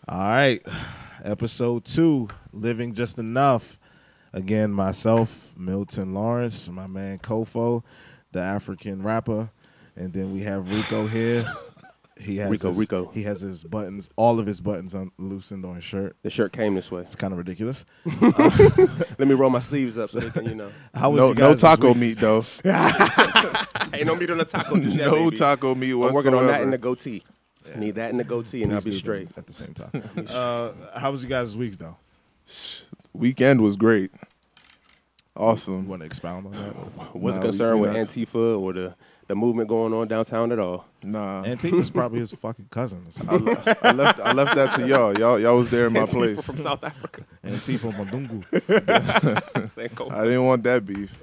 All right, episode 2, Living Just Enough. Again, myself, Milton Lawrence, my man Kofo, the African rapper, and then we have Rico here. He has Rico. He has his buttons, all of his buttons loosened on his shirt. The shirt came this way. It's kind of ridiculous. Let me roll my sleeves up so they can, How was No, you no guys this taco week? meat though. Ain't no meat on the taco. Just yet, No baby. taco meat I'm whatsoever. working on that in the goatee. Need that in the goatee, and I'll Please be do straight. them at the same time. How was you guys' weeks though? Weekend was great. You Awesome. want to expound on that? Wasn't Nah, concerned we with not. Antifa or the movement going on downtown at all. Nah. Antifa's probably his fucking cousin. I left that to y'all. Y'all was there in my Antifa place. from South Africa. Antifa Mandungu. I didn't want that beef.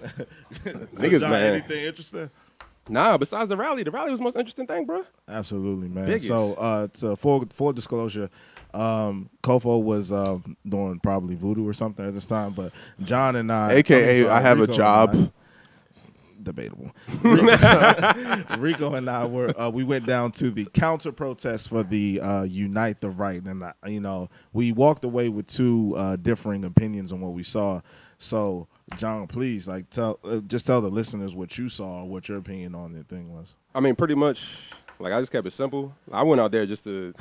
Niggas, John, man. anything interesting? Nah, besides the rally was the most interesting thing, bro. Absolutely, man. Biggest. So, to full disclosure, Kofo was doing probably voodoo or something at this time, but John and I, AKA, I have a Rico job. and I- debatable. Rico and I we went down to the counter protest for the Unite the Right, and we walked away with two differing opinions on what we saw. So, John, please, just tell the listeners what you saw, what your opinion on the thing was. I mean, pretty much, I just kept it simple. I went out there just to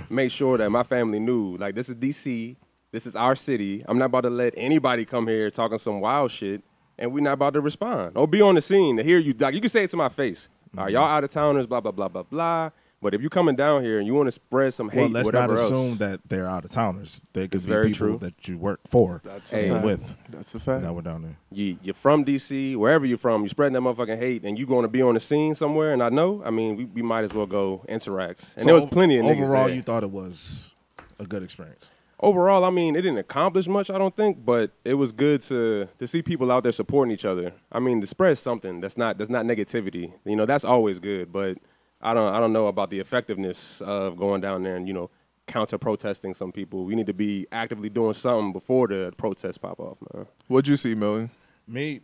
make sure that my family knew, this is D.C., this is our city. I'm not about to let anybody come here talking some wild shit, and we're not about to respond or be on the scene to hear you. You can say it to my face. All right, y'all out of towners, blah, blah, blah, blah, blah. But if you're coming down here and you want to spread some hate, Well, let's not whatever assume else, that they're out of towners. They could It's be very people true. that you work for. That's Hey. a fact. with That's a fact. that were down there. you're from D.C., wherever you're from, you're spreading that motherfucking hate, and you going to be on the scene somewhere, and we might as well go interact. And So there was plenty of niggas overall, there. you thought it was a good experience. Overall, I mean, it didn't accomplish much, I don't think, but it was good to see people out there supporting each other. I mean, to spread something that's not negativity. That's always good, but I don't know about the effectiveness of going down there and, counter protesting some people. We need to be actively doing something before the protests pop off, man. What'd you see, Milton? Me,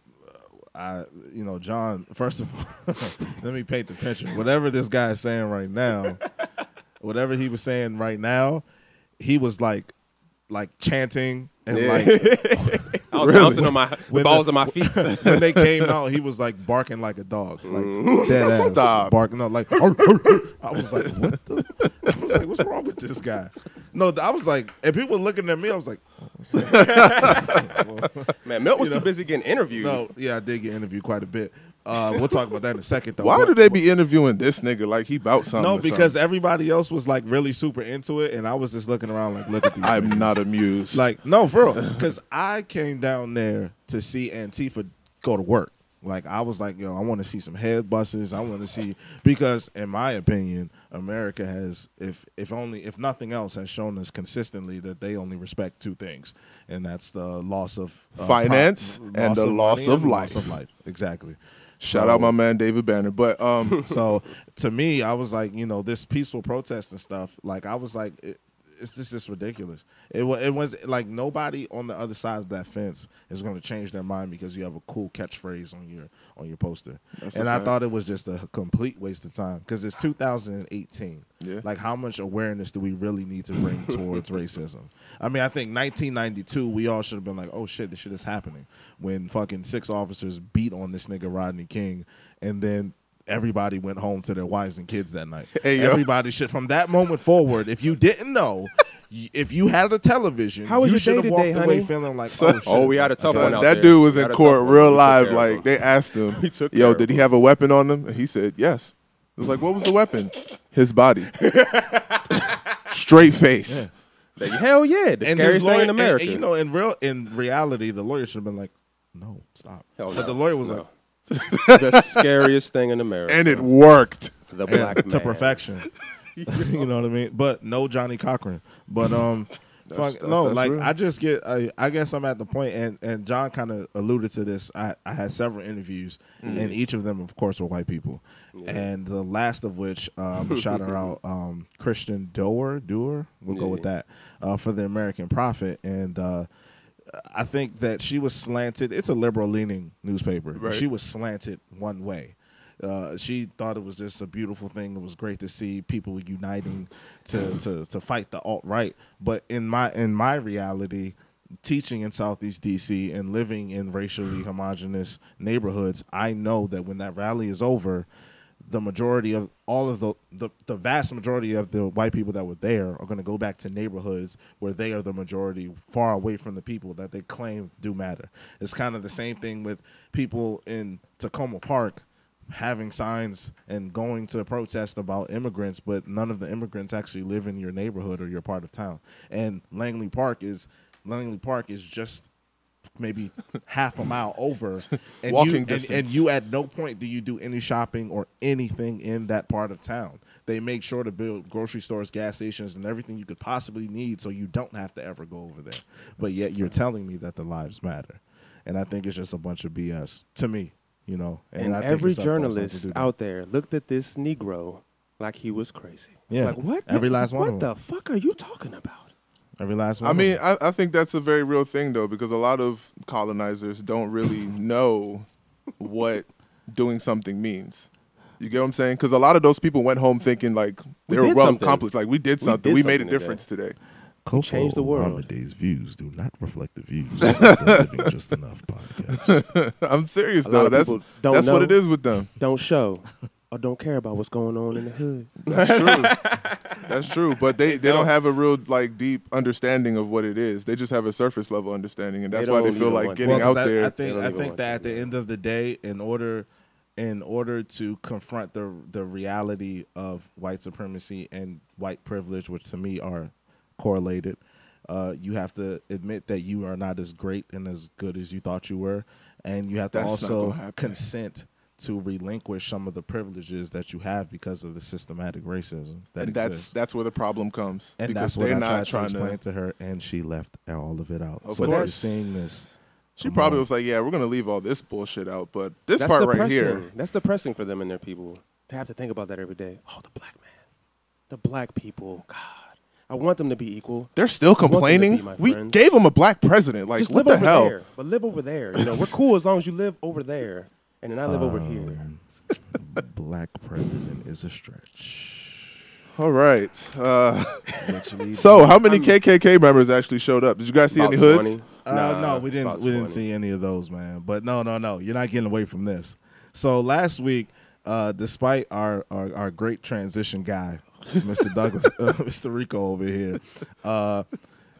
John, first of all, let me paint the picture. Whatever this guy is saying right now, whatever he was saying right now, he was like chanting and I was bouncing on the balls of my feet. when they came out, he was like barking like a dog, like dead ass Stop. barking. No, like I was like, what the? I was like, what's wrong with this guy? No, I was like, and people were looking at me. I was like, Man, Milt was too busy getting interviewed. no, yeah, I did get interviewed quite a bit. We'll talk about that in a second, though. Why But- do they be interviewing this nigga like he bout something? No, or because something? everybody else was like really super into it, and I was just looking around like, look at these. I'm niggas. not amused. Like, no, for real. Because I came down there to see Antifa go to work. Like, I was like, yo, I want to see some head busters. I want to see, because in my opinion, America has, if nothing else, has shown us consistently that they only respect two things, and that's the loss of Finance and the loss money of and life. Loss of life. Exactly. Shout out my man David Banner. But So to me, I was like, this peaceful protest and stuff. Like, I was like, it's just ridiculous. It was like nobody on the other side of that fence is going to change their mind because you have a cool catchphrase on your poster. That's And a I fact. thought it was just a complete waste of time because it's 2018. Yeah. Like, how much awareness do we really need to bring towards racism? I mean, I think 1992, we all should have been like, oh shit, this shit is happening. When fucking 6 officers beat on this nigga Rodney King, and then everybody went home to their wives and kids that night. Hey, yo. Everybody should, from that moment forward, if you didn't know, if you had a television, How was you your should day have walked today, away honey? feeling like, Son- oh shit. Oh, we had a tough one out that there. dude was We in had a court tough one. real We took live. care of Like him. they asked him, We took yo, care of did he him. have a weapon on him? And he said yes. It was like, what was the weapon? His body. Straight face. Hell yeah, the And his scariest thing lawyer- in America. and, in reality, the lawyer should have been like, no, stop. Hell But no. the lawyer was No. like, The scariest thing in America. And it worked. the black man. to perfection. You know what I mean? But no Johnny Cochran. But That's real. I just get. I guess I'm at the point, and John kind of alluded to this. I had several interviews, and each of them, of course, were white people, and the last of which, shout her out, Christian Doer. We'll go with that for the American Prophet, and I think that she was slanted. It's a liberal leaning newspaper. Right. She was slanted one way. She thought it was just a beautiful thing. It was great to see people uniting to fight the alt-right. But in my reality, teaching in Southeast DC and living in racially homogenous neighborhoods, I know that when that rally is over, the majority of all of the vast majority of the white people that were there are going to go back to neighborhoods where they are the majority, far away from the people that they claim do matter. It's kind of the same thing with people in Tacoma Park having signs and going to protest about immigrants, but none of the immigrants actually live in your neighborhood or your part of town. And Langley Park is just maybe half a mile over, and Walking distance. And you at no point do you do any shopping or anything in that part of town. They make sure to build grocery stores, gas stations, and everything you could possibly need so you don't have to ever go over there. But yet you're telling me that the lives matter. And I think it's just a bunch of BS to me, you know. And I think every it's up to us not to journalist do that. out there looked at this Negro like he was crazy. Yeah. Like, what? Every last one of What them. the fuck are you talking about? Every last one. I of mean, them. I think that's a very real thing, though, because a lot of colonizers don't really know what doing something means. You get what I'm saying? Because a lot of those people went home thinking, like, they were did well something. accomplished. Like, we did something. We made a difference today. Coco changed the world. Amade's views do not reflect the views of the Living Just Enough podcast. I'm serious, A lot though. of people don't That's what know. it is with them. Don't show or don't care about what's going on in the hood. That's true. That's true. But they don't have a real, like, deep understanding of what it is. They just have a surface level understanding, and that's why they don't feel even like want getting to. out I there. think don't I even think want that to, at the end of the day, in order to confront the reality of white supremacy and white privilege, which to me are correlated, you have to admit that you are not as great and as good as you thought you were, and you have to That's not also gonna happen. consent to relinquish some of the privileges that you have because of the systematic racism that And exists. that's where the problem comes. And because that's what they're I not tried to trying explain to her, and she left all of it out. Of So that you're course. seeing this. She probably was like, yeah, we're going to leave all this bullshit out, but this That's part right depressing. here. That's depressing for them and their people to have to think about that every day. Oh, the black man, the black people. God, I want them to be equal. They're still I want them to be complaining. my We friends. gave them a black president. Like, Just what live the over hell? there, but live over there. You know, we're cool as long as you live over there, and then I live over here. Black president is a stretch. All right. Which leads So, how many KKK members actually showed up? Did you guys see About any hoods? 20. no, we didn't. about We didn't 20. see any of those, man. But no. You're not getting away from this. So last week, despite our great transition guy, Mr. Douglas, Mr. Rico over here,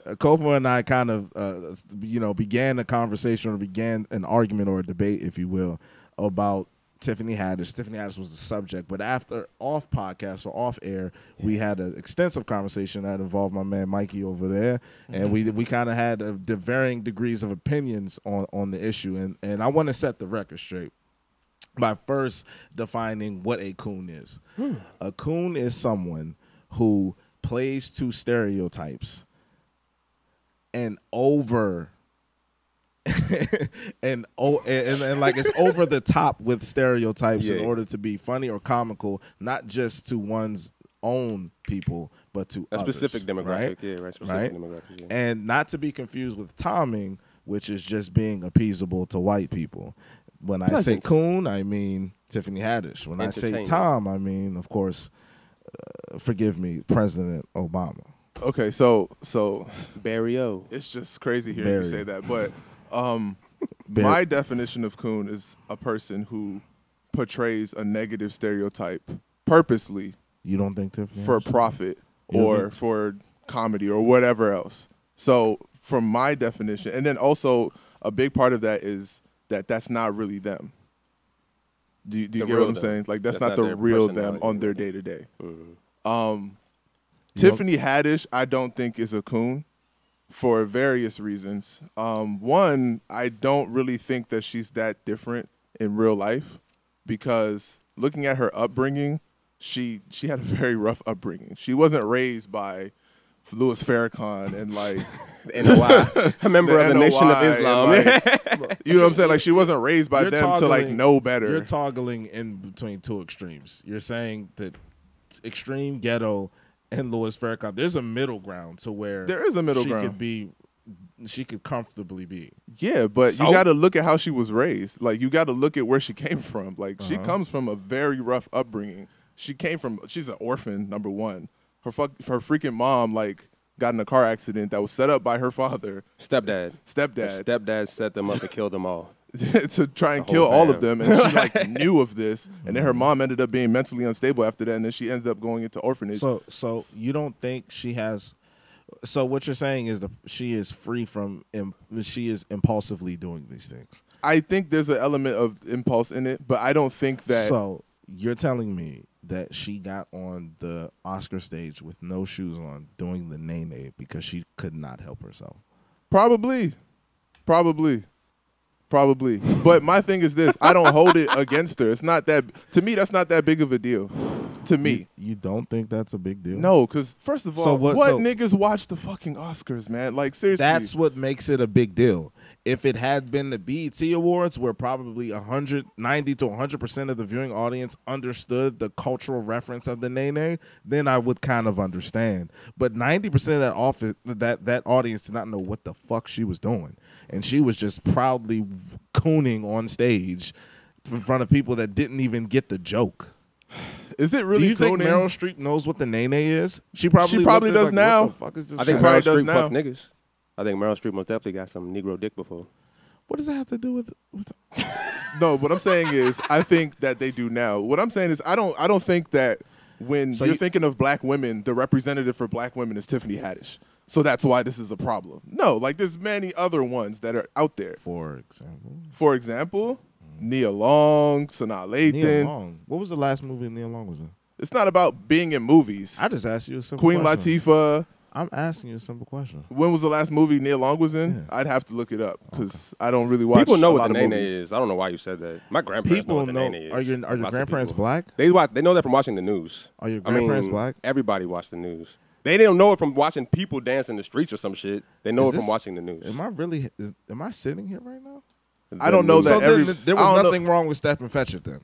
Kofa and I kind of, began a conversation or began an argument or a debate, if you will, about Tiffany Haddish. Tiffany Haddish was the subject, but after off podcast or off air, we had an extensive conversation that involved my man Mikey over there, and we kind of had the varying degrees of opinions on the issue, and I want to set the record straight by first defining what a coon is. A coon is someone who plays to stereotypes and and like it's over the top with stereotypes in Yeah. order to be funny or comical, not just to one's own people, but to A others, specific demographic, right? yeah, right. Specific Right? demographic, yeah. And not to be confused with Tomming, which is just being appeasable to white people. When I say Pleasant. coon, I mean Tiffany Haddish. When I say Entertaining. Tom, I mean, of course, forgive me, President Obama. Okay, so Barry O. it's just crazy hearing Very. you say that. But Very- my definition of coon is a person who portrays a negative stereotype purposely You don't think Tiffany for Haddish? profit You don't or think- for comedy or whatever else. So from my definition, and then also a big part of that is that that's not really them. Do you The get real what I'm them. saying? Like that's That's not not the their real them personality. on their day to day. You Tiffany Haddish, I don't think is a coon for various reasons. One, I don't really think that she's that different in real life because looking at her upbringing, she had a very rough upbringing. She wasn't raised by Louis Farrakhan and like NOI. A member of the Nation of NOI and, Islam. like, you know what I'm saying? Like she wasn't raised by You're them to like toggling- know better. You're toggling in between two extremes. You're saying that extreme ghetto and Louis Farrakhan. There's a middle ground to where There is a middle she ground. could be She could comfortably be. Yeah, but So? you got to look at how she was raised. Like, you got to look at where she came from. Like, she comes from a very rough upbringing. She's an orphan, number one. Her freaking mom, like, got in a car accident that was set up by her father. Stepdad. Her Stepdad. stepdad set them up and killed them all. To try and kill whole all of fam. them. And she, like, knew of this. And then her mom ended up being mentally unstable after that. And then she ended up going into orphanage. So you don't think she has? So what you're saying is she is free from she is impulsively doing these things. I think there's an element of impulse in it, but I don't think that. So you're telling me that she got on the Oscar stage with no shoes on doing the nene because she could not help herself? Probably. But my thing is this: I don't hold it against her. It's not that. To me, that's not that big of a deal. To me. You don't think that's a big deal? No, because first of all, So what so- niggas watch the fucking Oscars, man? Like, seriously. That's what makes it a big deal. If it had been the BET Awards, where probably 90 to 100% of the viewing audience understood the cultural reference of the nene, then I would kind of understand. But 90% of that audience did not know what the fuck she was doing, and she was just proudly cooning on stage in front of people that didn't even get the joke. Is it really Do you think cooning? Meryl Streep knows what the nene is? She probably probably looked at it does like, now. What the fuck is this I think shit? probably Meryl does Streep now. fucks niggas. I think Meryl Streep most definitely got some Negro dick before. What does that have to do with No, what I'm saying is, I think that they do now. What I'm saying is, I don't think that when So you're you- thinking of black women, the representative for black women is Tiffany Haddish. So that's why this is a problem. No, like, there's many other ones that are out there. for example? For example, Nia Long, Sanaa Nia Lathan. Long. What was the last movie Nia Long was in? It's not about being in movies. I just asked you a simple Queen question. Latifah. I'm asking you a simple question. When was the last movie Nia Long was in? Yeah. I'd have to look it up because I don't really watch. People know a what lot the of nene movies. is. I don't know why you said that. My grandparents know People what the know. nene is. Are your Lots of grandparents people. black? They know that from watching the news. Are your grandparents black? Everybody watched the news. They didn't know it from watching people dance in the streets or some shit. They know Is it from this- watching the news. Am I sitting here right now? I don't know The that So news. every- then there I don't was know- nothing wrong with Step and Fetch It then.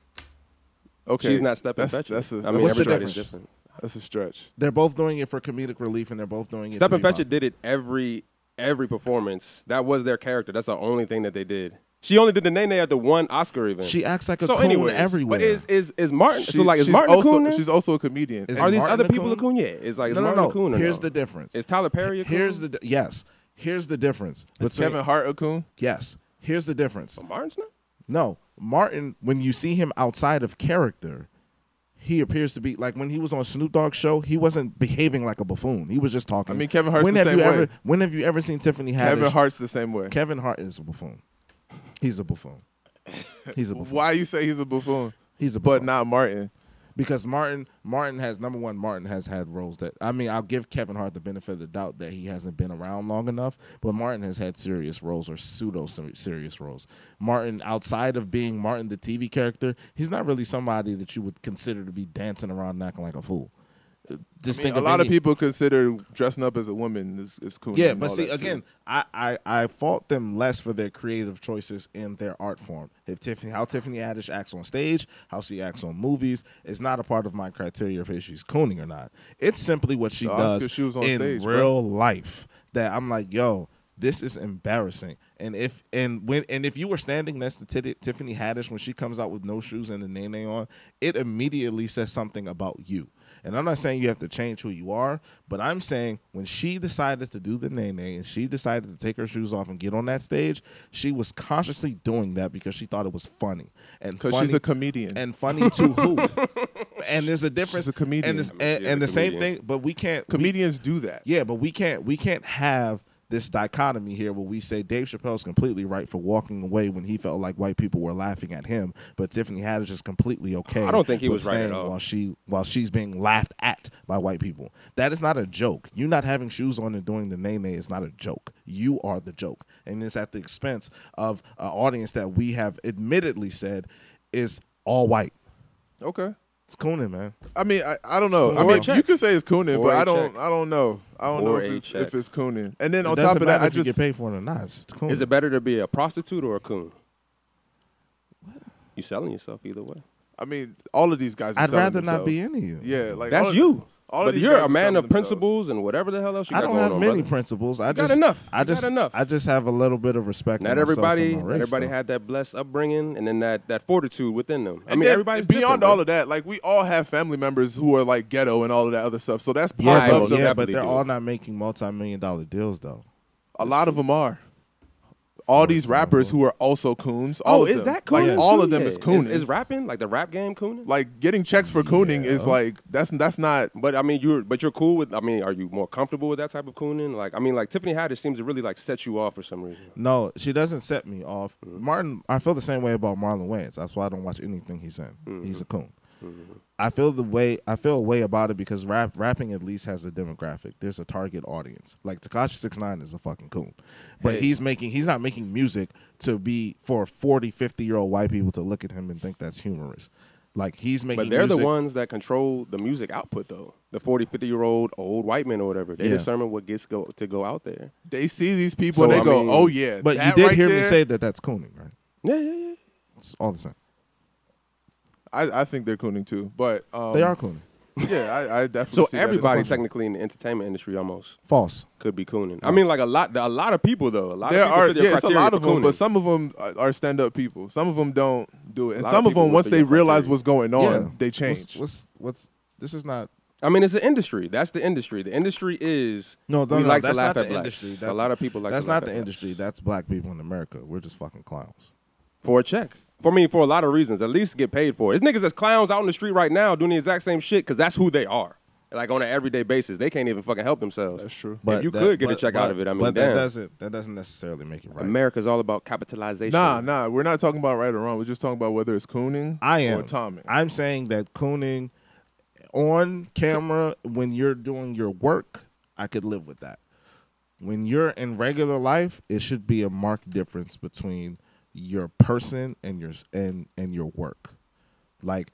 Okay, She's not stepping that's, fetching. That's a, I that's mean, What's the everybody's difference? different. that's a stretch. They're both doing it for comedic relief, and they're both doing it. Step to and be Fetch It did it every performance. That was their character. That's the only thing that they did. She only did the nene at the one Oscar event. She acts like a so coon anyways, everywhere. But is Martin? So like, is she's Martin also, a coon? Then? She's also a comedian. Is Are these Martin other a people a coon? coon? Yeah. It's like, is No, Martin no. a coon or Here's no? the difference. Is Tyler Perry a coon? Here's the difference. Is between- Kevin Hart a coon? Yes. Here's the difference. Oh, Martin's not? No, Martin. When you see him outside of character, he appears to be like when he was on Snoop Dogg's show. He wasn't behaving like a buffoon. He was just talking. I mean, Kevin Hart's when the have same you way. ever? When have you ever seen Tiffany Haddish? Kevin Hart's the same way. Kevin Hart is a buffoon. He's a buffoon. He's a buffoon. Why you say he's a buffoon? He's a But buffoon. not Martin. Because Martin has number one. Martin has had roles that I'll give Kevin Hart the benefit of the doubt that he hasn't been around long enough. But Martin has had serious roles or pseudo serious roles. Martin, outside of being Martin the TV character, he's not really somebody that you would consider to be dancing around and acting like a fool. Just I mean, think a lot of any- people consider dressing up as a woman is cool. Yeah, but see, again, I fault them less for their creative choices in their art form. How Tiffany Haddish acts on stage, how she acts on movies, is not a part of my criteria of if she's cooning or not. It's simply what she The Oscar does she was on in stage, bro. real life that I'm like, yo, this is embarrassing. And if you were standing next to Tiffany Haddish when she comes out with no shoes and the nene on, it immediately says something about you. And I'm not saying you have to change who you are, but I'm saying when she decided to do the nene and she decided to take her shoes off and get on that stage, she was consciously doing that because she thought it was funny. And because funny- she's a comedian. and funny to who? And there's a difference. She's a comedian. And, this- I mean, and, she is and a the same comedian. thing, but we can't. Comedians do that. Yeah, but we can't have this dichotomy here where we say Dave Chappelle's completely right for walking away when he felt like white people were laughing at him, but Tiffany Haddish is completely okay. I don't think he with was right at staying all. while she's being laughed at by white people. That is not a joke. You not having shoes on and doing the nene is not a joke. You are the joke, and it's at the expense of an audience that we have admittedly said is all white. Okay. It's cooning, man. I mean, I don't know. I For a mean, check. you could say it's cooning, For but a I don't check. I don't know. I don't know For a if check. it's cooning. And then It on doesn't top of that, matter I if you just get paid for it or not. It's cool. Is it better to be a prostitute or a coon? You selling yourself either way. I mean, all of these guys. Are I'd selling rather not themselves. be any of you. Yeah, like That's all- you. All of But these you're guys a are man selling of themselves. principles and whatever the hell else you I got don't going have on, many brother. principles. I got just enough. I You just got enough. I just have a little bit of respect. Not for myself everybody, and my race, everybody though. had that blessed upbringing and then that fortitude within them. I And mean, then everybody's beyond different, all bro. of that, like we all have family members who are like ghetto and all of that other stuff. So that's Yeah, part I of most the. but definitely they're do. all not making multi-million-dollar deals though. A lot of them are. All these rappers who are also coons. All Oh, of is them. that cooning? Like all too? of them Yeah. is cooning. Is rapping like the rap game cooning? Like getting checks for cooning is like that's not. But I mean, you're cool with. I mean, are you more comfortable with that type of cooning? Like, I mean, like Tiffany Haddish seems to really like set you off for some reason. No, she doesn't set me off. Mm-hmm. Martin, I feel the same way about Marlon Wayans. That's why I don't watch anything he's in. Mm-hmm. He's a coon. I feel a way about it because rapping at least has a demographic. There's a target audience. Like Tekashi 6ix9ine is a fucking coon. But Hey. he's not making music to be for 40, 50-year-old white people to look at him and think that's humorous. Like he's making But they're music. the ones that control the music output, though. The 40, 50-year-old old white men or whatever. They Yeah. determine what gets to go out there. They see these people So, and they I go, mean- "Oh yeah." But you that did right hear me there- say that that's cooning, right? Yeah. It's all the same. I think they're cooning too, but They are cooning. Yeah, I definitely. So see that as everybody cooning. technically in the entertainment industry almost False. could be cooning. I mean, like a lot of people though. A lot There of people are fit their it's a criteria lot for of them, cooning. but some of them are stand-up people. Some of them don't do it, and A lot some of of them people once fit they your realize criteria. what's going on, Yeah. they change. What's this is not. I mean, it's an industry. That's the industry. The industry is No, we like that's to laugh not at the blacks. industry. A lot of people like that's to laugh not at the blacks. industry. That's black people in America. We're just fucking clowns. For a check. For me, for a lot of reasons. At least get paid for it. There's niggas that's clowns out in the street right now doing the exact same shit because that's who they are. Like on an everyday basis. They can't even fucking help themselves. That's true. But you could get a check out of it. I mean, but damn. that doesn't necessarily make it right. America's all about capitalization. Nah, we're not talking about right or wrong. We're just talking about whether it's cooning I am. or tomming. I'm saying that cooning on camera when you're doing your work, I could live with that. When you're in regular life, it should be a marked difference between your person and your work. Like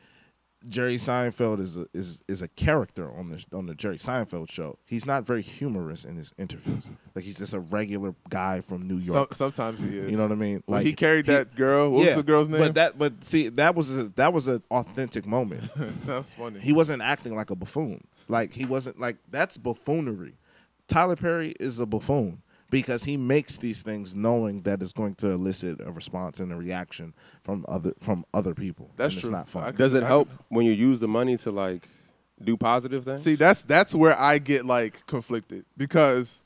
Jerry Seinfeld is a character on the Jerry Seinfeld show. He's not very humorous in his interviews. Like he's just a regular guy from New York. Sometimes he is. You know what I mean? Well, Like he carried that girl. What was the girl's name? But see, that was an authentic moment. That's funny. He wasn't acting like a buffoon. Like he wasn't like that's buffoonery. Tyler Perry is a buffoon because he makes these things knowing that it's going to elicit a response and a reaction from other people. That's and true. It's not fun. Does it help when you use the money to like do positive things? See, that's where I get like conflicted because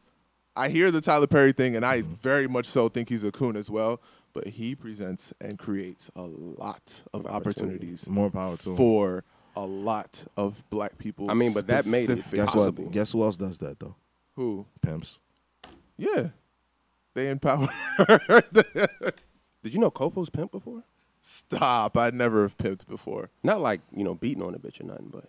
I hear the Tyler Perry thing and I very much so think he's a coon as well. But he presents and creates a lot of opportunities More power to him. for a lot of black people. I mean, but that made it specifically. Guess possible. what? Guess who else does that though? Who? Pimps. Yeah, they empower. Did you know Kofo's pimp before? Stop! I never have pimped before. Not like, beating on a bitch or nothing, but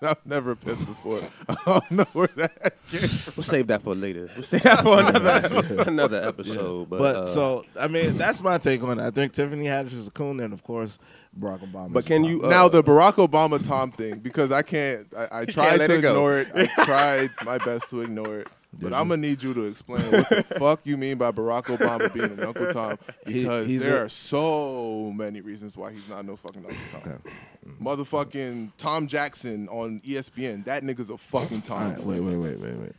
I've never pimped before. I don't know where that came from. we'll save that for later. We'll save that for another episode. But so I mean, that's my take on it. I think Tiffany Haddish is a coon, and of course Barack Obama. But is can a you top. Now the Barack Obama Tom thing, because I can't. I tried let to it go. ignore it. I tried my best to ignore it. But I'm gonna need you to explain what the fuck you mean by Barack Obama being an Uncle Tom, because he's there a- are so many reasons why he's not no fucking Uncle Tom. Okay. Motherfucking Tom Jackson on ESPN. That nigga's a fucking Tom. Wait.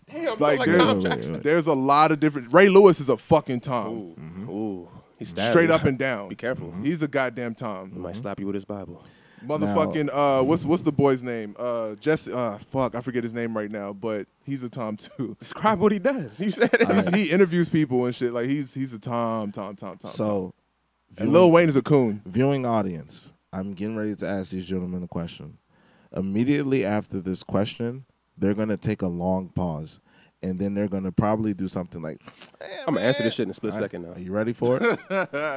Damn, Like Tom there's, Jackson. there's a lot of different. Ray Lewis is a fucking Tom. Ooh, he's Straight up and down. Be careful. He's a goddamn Tom. He might slap you with his Bible. Motherfucking what's the boy's name? Jesse fuck, I forget his name right now, but he's a Tom too. Describe what he does. You said it. He interviews people and shit. Like he's a Tom. So And Lil Wayne is a coon. viewing audience, I'm getting ready to ask these gentlemen a question. Immediately after this question, they're gonna take a long pause, and then they're gonna probably do something like, I'm gonna answer this shit in a split second now. Are you ready for it?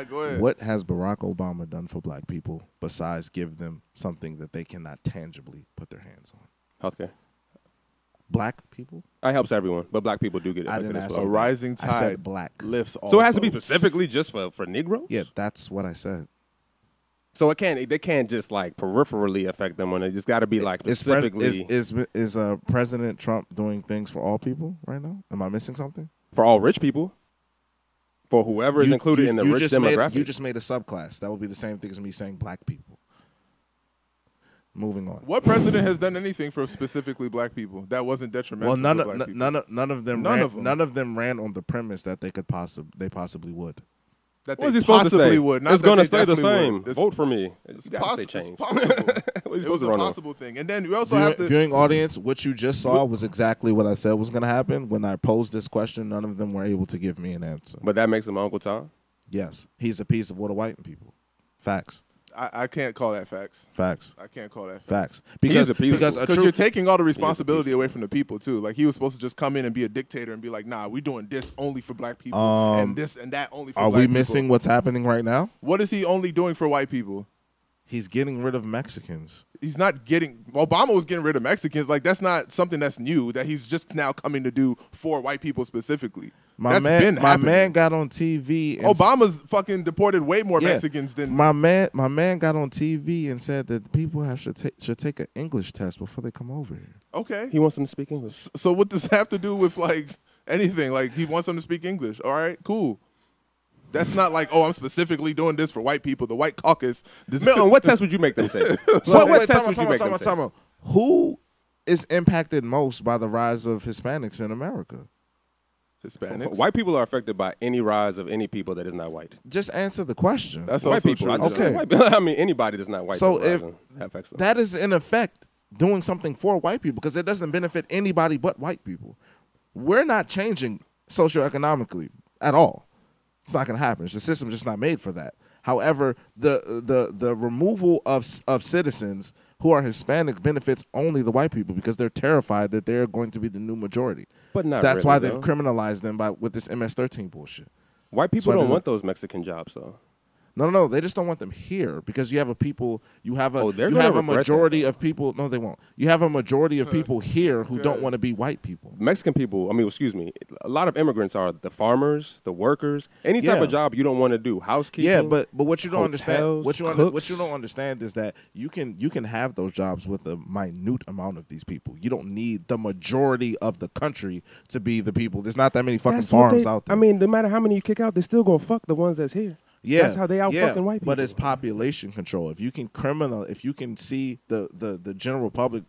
Go ahead. What has Barack Obama done for black people besides give them something that they cannot tangibly put their hands on? Healthcare. Black people? It helps everyone, but black people do get it. I didn't ask A you. rising I tide said black. lifts all. So it has to be boats. specifically just for Negroes? Yeah, that's what I said. So they can't just like peripherally affect them when it just got to be like specifically Is President Trump doing things for all people right now? Am I missing something? for all rich people. For whoever is included in the rich demographic. You just made a subclass. That would be the same thing as me saying black people. Moving on. What president has done anything for specifically black people that wasn't detrimental Well, to black people? none of them ran on the premise that they possibly would. That What was they he supposed to possibly say? would. Not It's that going to they stay the definitely same. would. Vote for me. It's, It's got to say it's change. possible. What he It supposed was to a run on? possible thing. And then we also have to. Viewing audience, what you just saw was exactly what I said was going to happen. When I posed this question, none of them were able to give me an answer. But that makes him Uncle Tom? Yes, he's a piece of what the white people. Facts. I can't call that facts. Facts. I can't call that Facts. He is a piece of- Because you're taking all the responsibility away from the people too. Like he was supposed to just come in and be a dictator and be like, "Nah, we doing this only for black people and this and that only for Are black we people." missing what's happening right now? What is he only doing for white people? He's getting rid of Mexicans. He's not getting. Obama was getting rid of Mexicans. Like that's not something that's new. That he's just now coming to do for white people specifically. My man got on TV. And Obama's fucking deported way more Mexicans than my man got on TV and said that people should take an English test before they come over here. Okay. He wants them to speak English. So what does that have to do with like anything? Like he wants them to speak English. All right, cool. That's not like, oh, I'm specifically doing this for white people. The white caucus. Milton, what test would you make them take? What test would you make them take? Who is impacted most by the rise of Hispanics in America? Hispanics. White people are affected by any rise of any people that is not white. Just answer the question. That's White also people. true. I just Okay. white people. I mean, anybody that's not white. So that's if rising affects them. that is in effect doing something for white people because it doesn't benefit anybody but white people. We're not changing socioeconomically at all. It's not going to happen. The system's just not made for that. However, the removal of citizens who are Hispanic benefits only the white people because they're terrified that they're going to be the new majority. But not That's really, why though. they've criminalized them with this MS-13 bullshit. White people So I don't do- want those Mexican jobs, though. No, they just don't want them here because you have they're you gonna have a regret majority that, of people. No, they won't. You have a majority of people here who don't want to be white people. Mexican people, a lot of immigrants are the farmers, the workers, any type Yeah. of job you don't want to do. Housekeeping. Yeah, but what you don't understand, hotels, what you cooks. don't understand is that you can have those jobs with a minute amount of these people. You don't need the majority of the country to be the people. There's not that many fucking That's what farms they- out there. I mean, no matter how many you kick out, they're still gonna fuck the ones that's here. Yeah, That's how they out fucking white people. But it's population control. If you can see the general public,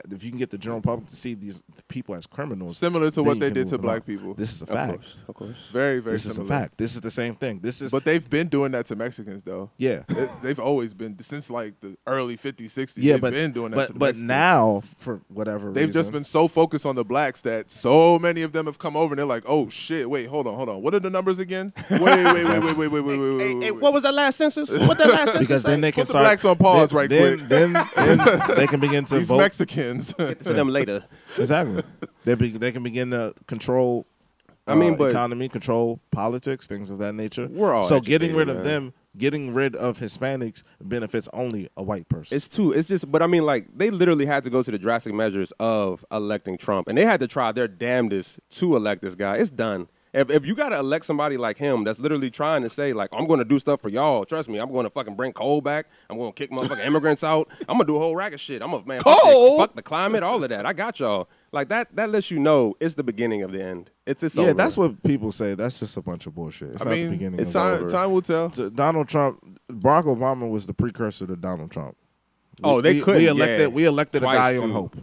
if you can get the general public to see these people as criminals, Similar to then what you they can did move to them black out. people. This is a Of fact. Of course. Very, very This is a similar. fact. This is the same thing. This is But they've been doing that to Mexicans, though. yeah. They've always been, since like the early 50s, 60s, Yeah, they've been doing that to the but Mexicans. now for whatever They've reason, just been so focused on the blacks that so many of them have come over and they're like, oh shit, wait, hold on. What are the numbers again? Wait. What was that last census? What that last census? because then they can Put the start blacks on pause right then, quick. Then they can begin to These vote. Mexicans. to them later. Exactly. They can begin to control. But economy, control politics, things of that nature. We're all so getting rid educated, of man. them, getting rid of Hispanics benefits only a white person. It's just, but I mean, like, they literally had to go to the drastic measures of electing Trump, and they had to try their damnedest to elect this guy. It's done. If you got to elect somebody like him that's literally trying to say, like, I'm going to do stuff for y'all, trust me, I'm going to fucking bring coal back. I'm going to kick motherfucking immigrants out. I'm going to do a whole rack of shit. I'm going to, man, Coal? fuck the climate, all of that. I got y'all. Like, that lets you know it's the beginning of the end. It's yeah, over. that's what people say. That's just a bunch of bullshit. It's I not the mean, beginning it's of the time will tell. So Donald Trump, Barack Obama was the precursor to Donald Trump. Oh, they couldn't, We elected Twice, a guy on too. hope.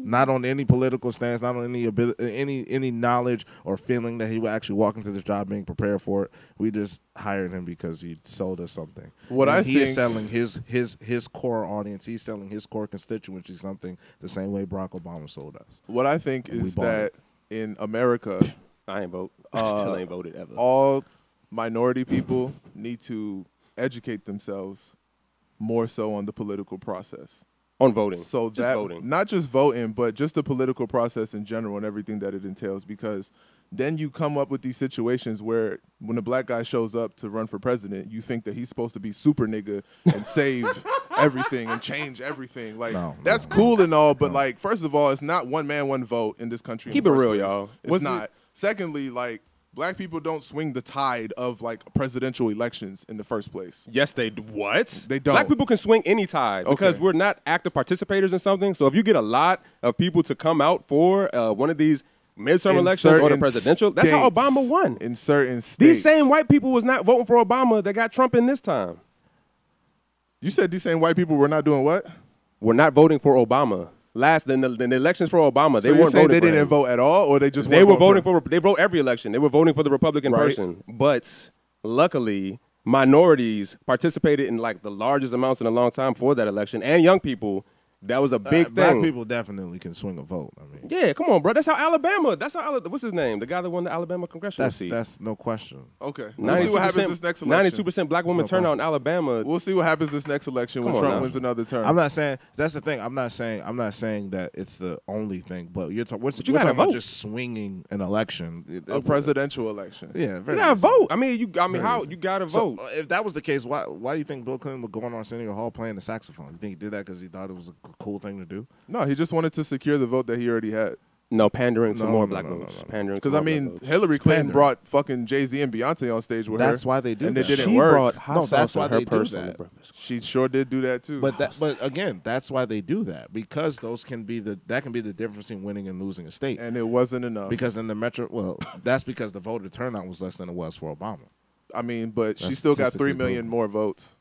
Not on any political stance, not on any ability, any knowledge or feeling that he would actually walk into this job being prepared for it. We just hired him because he sold us something. He is selling his core audience. He's selling his core constituency something the same way Barack Obama sold us. What I think is bought that in America, I ain't vote. I still ain't voted ever. all minority people need to educate themselves more so on the political process. On voting. So just that, voting. not just voting, but just the political process in general and everything that it entails. Because then you come up with these situations where when a black guy shows up to run for president, you think that he's supposed to be super nigga and save everything and change everything. Like that's cool and all, but like first of all, it's not one man, one vote in this country. Keep in it the first real, place. y'all. It's not. Secondly, like black people don't swing the tide of like presidential elections in the first place. Yes, they do. What? They don't. Black people can swing any tide because Okay. we're not active participators in something. So if you get a lot of people to come out for one of these midterm elections or the certain presidential, that's how states- Obama won. In certain states. These same white people was not voting for Obama that got Trump in this time. You said these same white people were not doing what? were not voting for Obama. In the elections for Obama, they weren't voting. They for didn't him. vote at all, or they just they were voting for. They vote every election. They were voting for the Republican Right. person, but luckily, minorities participated in like the largest amounts in a long time for that election, and young people. That was a big thing. Black people definitely can swing a vote. I mean, Yeah, come on, bro. That's how Alabama. What's his name? The guy that won the Alabama congressional seat. that's no question. Okay, we'll see what happens this next election. 92% black women turnout in Alabama. We'll see what happens this next election when Trump wins another term. I'm not saying that's the thing. I'm not saying that it's the only thing. But we're talking vote. about just swinging an election, a presidential election. Yeah, very you gotta easy. vote. I mean, how you gotta vote? So, if that was the case, why do you think Bill Clinton would go on Arsenio Hall playing the saxophone? You think he did that because he thought it was a cool thing to do? No, he just wanted to secure the vote that he already had. No, pandering to more black votes. Pandering because I mean, Hillary Clinton brought fucking Jay-Z and Beyonce on stage with her. That's why they do and that. it didn't she work. Brought hot that's why they do that. She sure did do that too. But again, that's why they do that, because those can be the difference between winning and losing a state. And it wasn't enough. Because in the that's because the voter turnout was less than it was for Obama. I mean, but she still got 3 million more votes.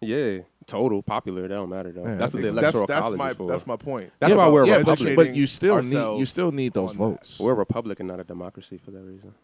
Yeah, total popular. That don't matter though. Yeah, that's what the electoral college is for. That's my point. That's why we're a Republican. But you still need those votes. We're a Republican, not a democracy, for that reason.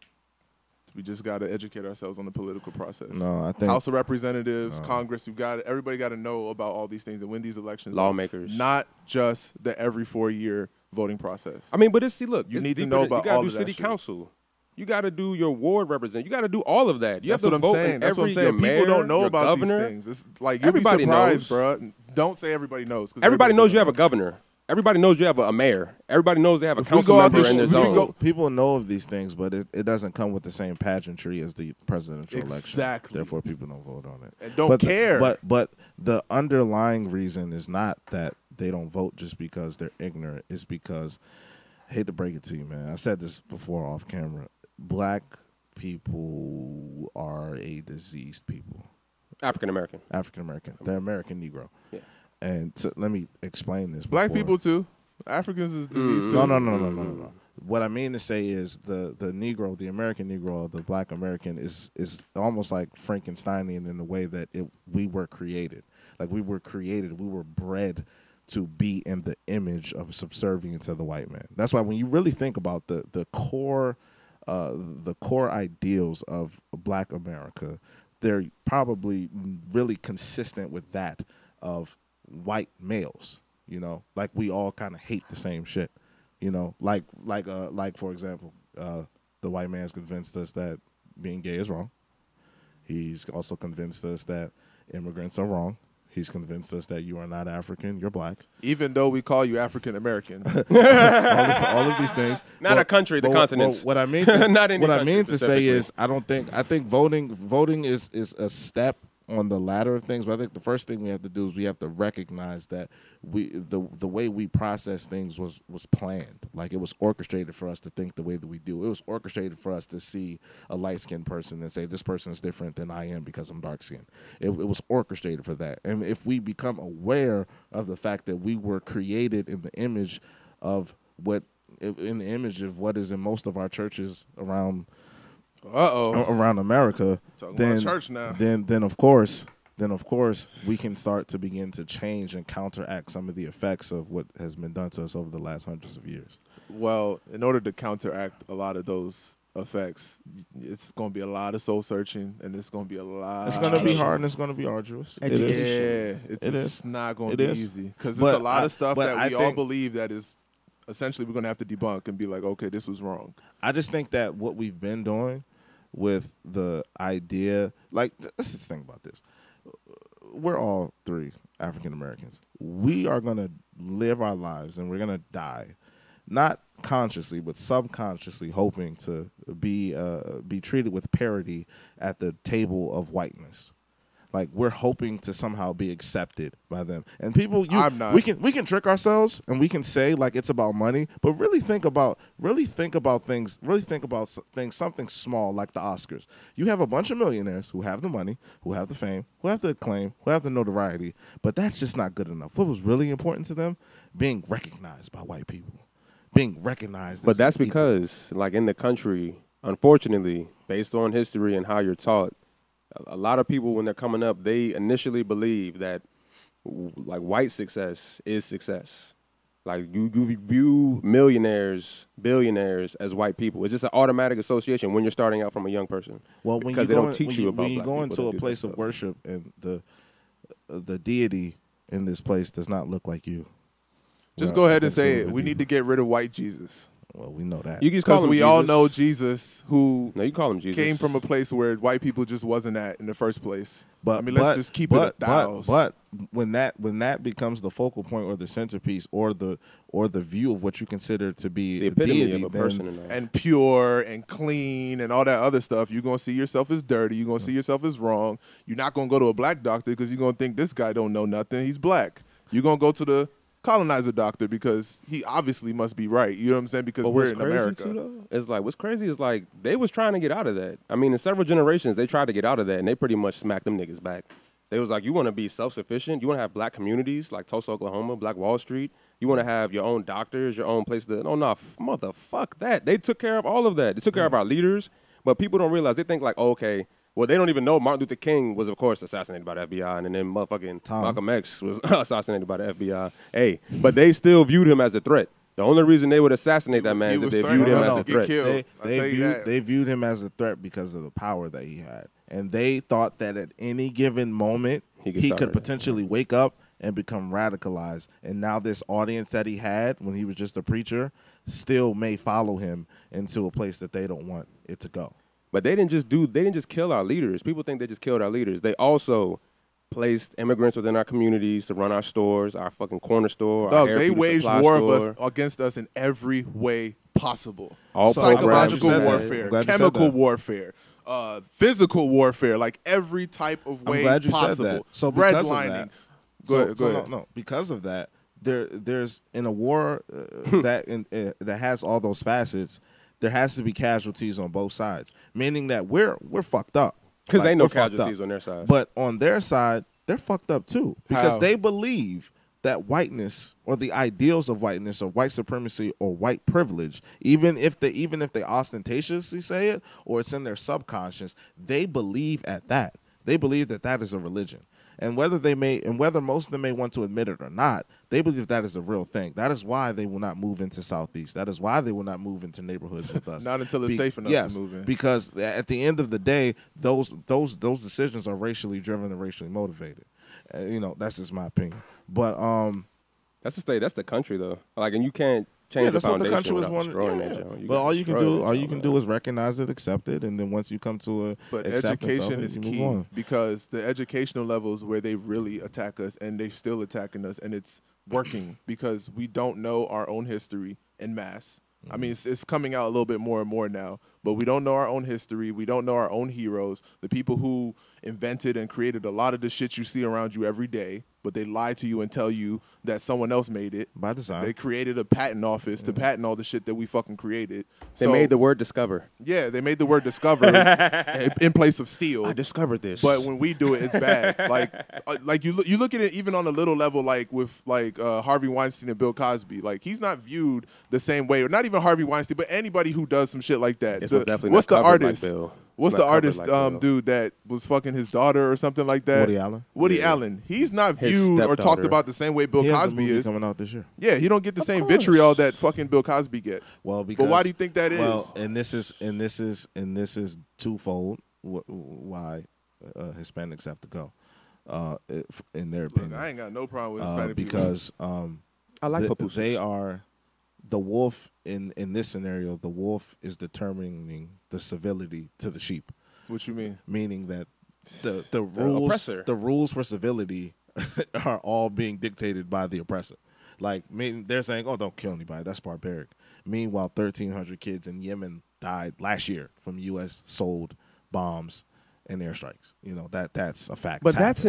We just got to educate ourselves on the political process. No, I think House of Representatives, Congress. Everybody got to know about all these things and win these elections. Lawmakers, not just the every 4-year voting process. I mean, but you need to know about all of that. You got to do city council. You got to do your ward represent. You got to do all of that. That's what I'm saying. That's what I'm saying. People don't know about these things. It's like you'll be surprised, bro. Don't say everybody knows. Everybody knows you have a governor. Everybody knows you have a mayor. Everybody knows they have a council member in their zone. People know of these things, but it doesn't come with the same pageantry as the presidential election. Exactly. Therefore, people don't vote on it and don't care. But the underlying reason is not that they don't vote just because they're ignorant. It's because, I hate to break it to you, man. I've said this before off camera. Black people are a diseased people. African American. They're American Negro. Yeah. And let me explain this. Black people too. Africans is diseased too. No. What I mean to say is the Negro, the American Negro, the Black American is almost like Frankensteinian in the way that we were created. Like we were bred to be in the image of subservient to the white man. That's why when you really think about the core ideals of Black America, they're probably really consistent with that of white males. You know, like we all kind of hate the same shit. You know, like for example, the white man's convinced us that being gay is wrong. He's also convinced us that immigrants are wrong. He's convinced us that you are not African, you're black. Even though we call you African American. all of these things. Not a country, the continents. What I mean to say is I think voting is a step on the ladder of things, but I think the first thing we have to do is we have to recognize that the way we process things was planned. Like it was orchestrated for us to think the way that we do. It was orchestrated for us to see a light-skinned person and say, this person is different than I am because I'm dark-skinned. It was orchestrated for that. And if we become aware of the fact that we were created in the image of what is in most of our churches around America, about church now. Then of course we can start to begin to change and counteract some of the effects of what has been done to us over the last hundreds of years. Well, in order to counteract a lot of those effects, it's going to be a lot of soul searching, and it's going to be a lot. It's going to be hard and it's going to be arduous. It's not going to be easy because there's a lot of stuff that we all believe that is essentially we're going to have to debunk and be like, okay, this was wrong. I just think that what we've been doing with the idea, like, let's just think about this. We're all three African Americans. We are going to live our lives and we're going to die, not consciously, but subconsciously hoping to be treated with parity at the table of whiteness. Like we're hoping to somehow be accepted by them. And people, we can trick ourselves and we can say like it's about money, but really think about things. Really think about things. Something small like the Oscars. You have a bunch of millionaires who have the money, who have the fame, who have the acclaim, who have the notoriety, but that's just not good enough. What was really important to them? Being recognized by white people, being recognized. But that's because, like in the country, unfortunately, based on history and how you're taught, a lot of people, when they're coming up, they initially believe that like white success is success. Like you view millionaires, billionaires as white people. It's just an automatic association when you're starting out from a young person. Well, when because you they don't teach you about when you black go people into that a do place that of stuff. worship and the deity in this place does not look like you. Just Well, go ahead and say consumer it. We redeemer. need to get rid of white Jesus. Well, we know that. You can just call Because him we Jesus. all know Jesus, who No, you call him Jesus. came from a place where white people just wasn't at in the first place. But I mean, let's just keep it a thousand. But when that becomes the focal point or the centerpiece or the view of what you consider to be the epitome deity, of a then person in life. and pure and clean and all that other stuff, you're going to see yourself as dirty. You're going to see yourself as wrong. You're not going to go to a black doctor because you're going to think this guy don't know nothing. He's black. You're going to go to the colonizer doctor because he obviously must be right. You know what I'm saying? Because But we're what's in crazy America. too, though, is like what's crazy is like they was trying to get out of that. I mean, in several generations, they tried to get out of that, and they pretty much smacked them niggas back. They was like, you want to be self-sufficient? You want to have black communities like Tulsa, Oklahoma, Black Wall Street? You want to have your own doctors, your own place to... No, motherfuck that. They took care of all of that. They took care of our leaders, but people don't realize. They think like, oh, okay, well, they don't even know Martin Luther King was, of course, assassinated by the FBI, and then motherfucking Malcolm X was assassinated by the FBI. Hey, but they still viewed him as a threat. The only reason they would assassinate that man is if they viewed him as a threat. They viewed him as a threat because of the power that he had. And they thought that at any given moment, he could potentially wake up and become radicalized. And now this audience that he had when he was just a preacher still may follow him into a place that they don't want it to go. But they didn't just kill our leaders. People think they just killed our leaders. They also placed immigrants within our communities to run our stores, our fucking corner store, our Dog, they beauty waged supply war store. against us in every way possible. All Psychological programs. warfare, chemical warfare, physical warfare, like every type of way I'm glad you possible. said that. So because redlining. of that, Go ahead. No, because of that, there's in a war that has all those facets, there has to be casualties on both sides. Meaning that we're fucked up. Because Like, ain't no we're fucked casualties up. on their side. But on their side, they're fucked up too because How? they believe that whiteness or the ideals of whiteness or white supremacy or white privilege, even if they ostentatiously say it or it's in their subconscious, they believe at that. They believe that that is a religion. And whether most of them may want to admit it or not, they believe that is a real thing. That is why they will not move into Southeast. That is why they will not move into neighborhoods with us. Not until it's safe enough to move in. Because at the end of the day, those decisions are racially driven and racially motivated. That's just my opinion. But that's the state. That's the country, though. Like, and you can't change the that's what foundation the country was without destroying wanting. that joint. But all you can do is recognize it, accept it, and then once you come to But acceptance education of it, is you key move on. because the educational levels where they really attack us and they still attacking us, and it's working because we don't know our own history en masse. I mean, it's coming out a little bit more and more now, but we don't know our own history. We don't know our own heroes, the people who invented and created a lot of the shit you see around you every day, but they lie to you and tell you that someone else made it. By design. They created a patent office to patent all the shit that we fucking created. They made the word discover. Yeah, they made the word discover in place of steal. I discovered this. But when we do it, it's bad. Like you look at it even on a little level, like with Harvey Weinstein and Bill Cosby. Like he's not viewed the same way, or not even Harvey Weinstein, but anybody who does some shit like that. It's definitely what's not the covered artist? like Bill. What's It's the not covered artist like Bill. dude that was fucking his daughter or something like that? Woody Allen. Woody Allen. He's not His viewed or talked stepdaughter. about the same way Bill He has a Cosby movie is. coming out this year. Yeah, he don't get the same course. vitriol that fucking Bill Cosby gets. Well, because but why do you think that is? Well, and this is twofold. Why Hispanics have to go, in their Look, opinion. I ain't got no problem with Hispanic people. Because I like pupusas. they are the wolf in this scenario. The wolf is determining the civility to the sheep. What you mean? Meaning that the oppressor. rules for civility are all being dictated by the oppressor. Like, they're saying, "Oh, don't kill anybody. That's barbaric." Meanwhile, 1,300 kids in Yemen died last year from U.S. sold bombs and airstrikes. That's a fact. But that's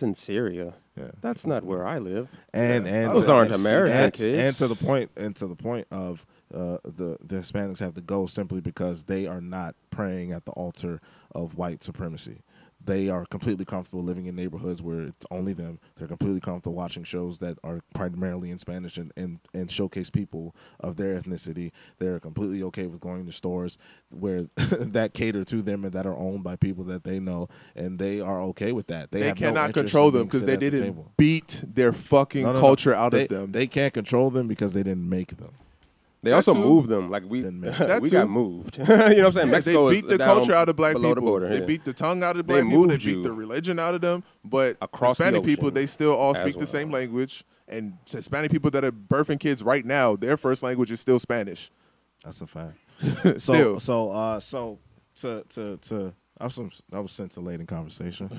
in Syria. Yeah. That's not where I live. And Those aren't American kids. And to the point of the Hispanics have to go simply because they are not praying at the altar of white supremacy. they are completely comfortable living in neighborhoods where it's only them. They're completely comfortable watching shows that are primarily in Spanish and showcase people of their ethnicity. They're completely okay with going to stores where that cater to them and that are owned by people that they know, and they are okay with that. They have cannot no control them because they didn't beat their fucking culture out of them. They can't control them because they didn't make them. They also moved them. Like we got moved. You know what I'm saying? Mexico they beat the culture out of black people. The border, they beat the tongue out of black people. They beat the religion out of them. But Hispanic people, they still all speak the same language. And Hispanic people that are birthing kids right now, their first language is still Spanish. That's a fact. Still. That was scintillating conversation,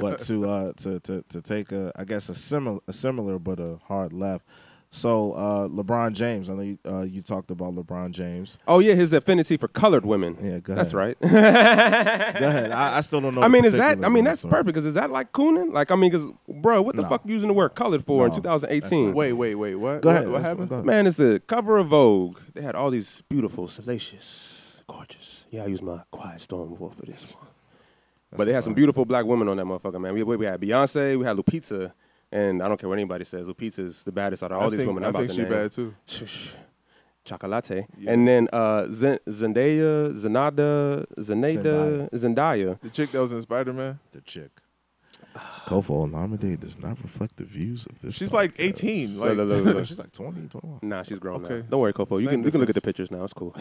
but to take a similar but a hard left. So LeBron James, I know you talked about LeBron James. Oh yeah, his affinity for colored women. Yeah, go ahead. That's right. Go ahead. I still don't know. I mean, that's perfect because is that like Coonin? Like, I mean, because bro, what the fuck you using the word colored for in 2018? Wait, what? Go ahead. What happened? Man, it's the cover of Vogue. They had all these beautiful, salacious, gorgeous. Yeah, I used my quiet storm for this one. But they had some beautiful black women on that motherfucker, man. We had Beyonce, we had Lupita. And I don't care what anybody says. Lupita's the baddest out of all these women. I think she's bad too. Chocolate. Yeah. And then Zendaya. The chick that was in Spider-Man. The chick. Kofo Olamide does not reflect the views of this. She's podcast. like 18. Like, she's like 20, 21. Nah, she's grown Okay. now. Don't worry, Kofo. You can look at the pictures now. It's cool.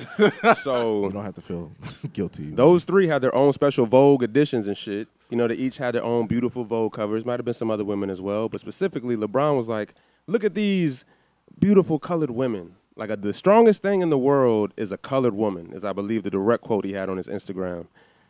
So You don't have to feel guilty. those three had their own special Vogue editions and shit. You know, they each had their own beautiful Vogue covers. Might have been some other women as well. But specifically, LeBron was like, look at these beautiful colored women. Like, the strongest thing in the world is a colored woman, is I believe the direct quote he had on his Instagram.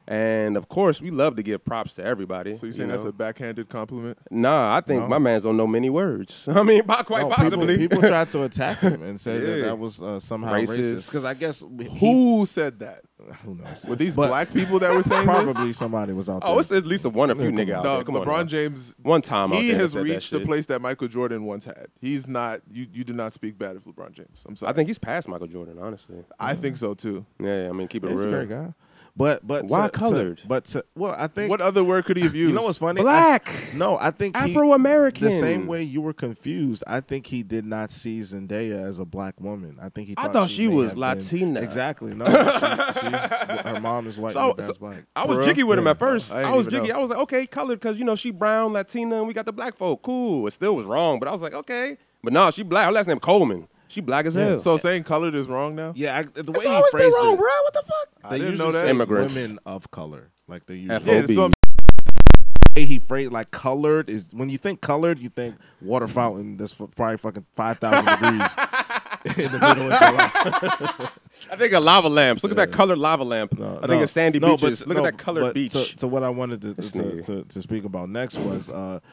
And, of course, we love to give props to everybody. So you're saying that's a backhanded compliment? Nah, I think my mans don't know many words. I mean, quite possibly. People tried to attack him and say that was somehow racist. Because I guess... Who said that? Who knows? Were these black people that were saying probably somebody was out there. Oh, it's at least a few nigga out there. Come LeBron on, James, one time he out there has said reached that the place that Michael Jordan once had. He's not, you do not speak bad of LeBron James. I'm sorry. I think he's past Michael Jordan, honestly. I think so too. Yeah, I mean, keep it He's real. a great guy. But why colored? Well, I think what other word could he have used? You know what's funny? Black. I think Afro-American. The same way you were confused, I think he did not see Zendaya as a black woman. I think he thought she was Latina. Exactly. No, her mom is white and dad's black. I was jiggy with him at first. I was jiggy. I was like, okay, colored, because, you know, she brown, Latina, and we got the black folk. Cool. It still was wrong, but I was like, okay. But no, she black. Her last name Coleman. She black as hell. So saying colored is wrong now? Yeah, the way It's he always been phrased wrong, it. bro. What the fuck? They didn't know usually that. say Immigrants. women of color. Like they usually. FOB. Yeah, so way he phrased like colored is when you think colored, you think water fountain that's probably fucking 5,000 degrees in the middle of July. I think of lava lamps. Look at that colored lava lamp. I think of sandy beaches. Look at that colored beach. So what I wanted to speak about next was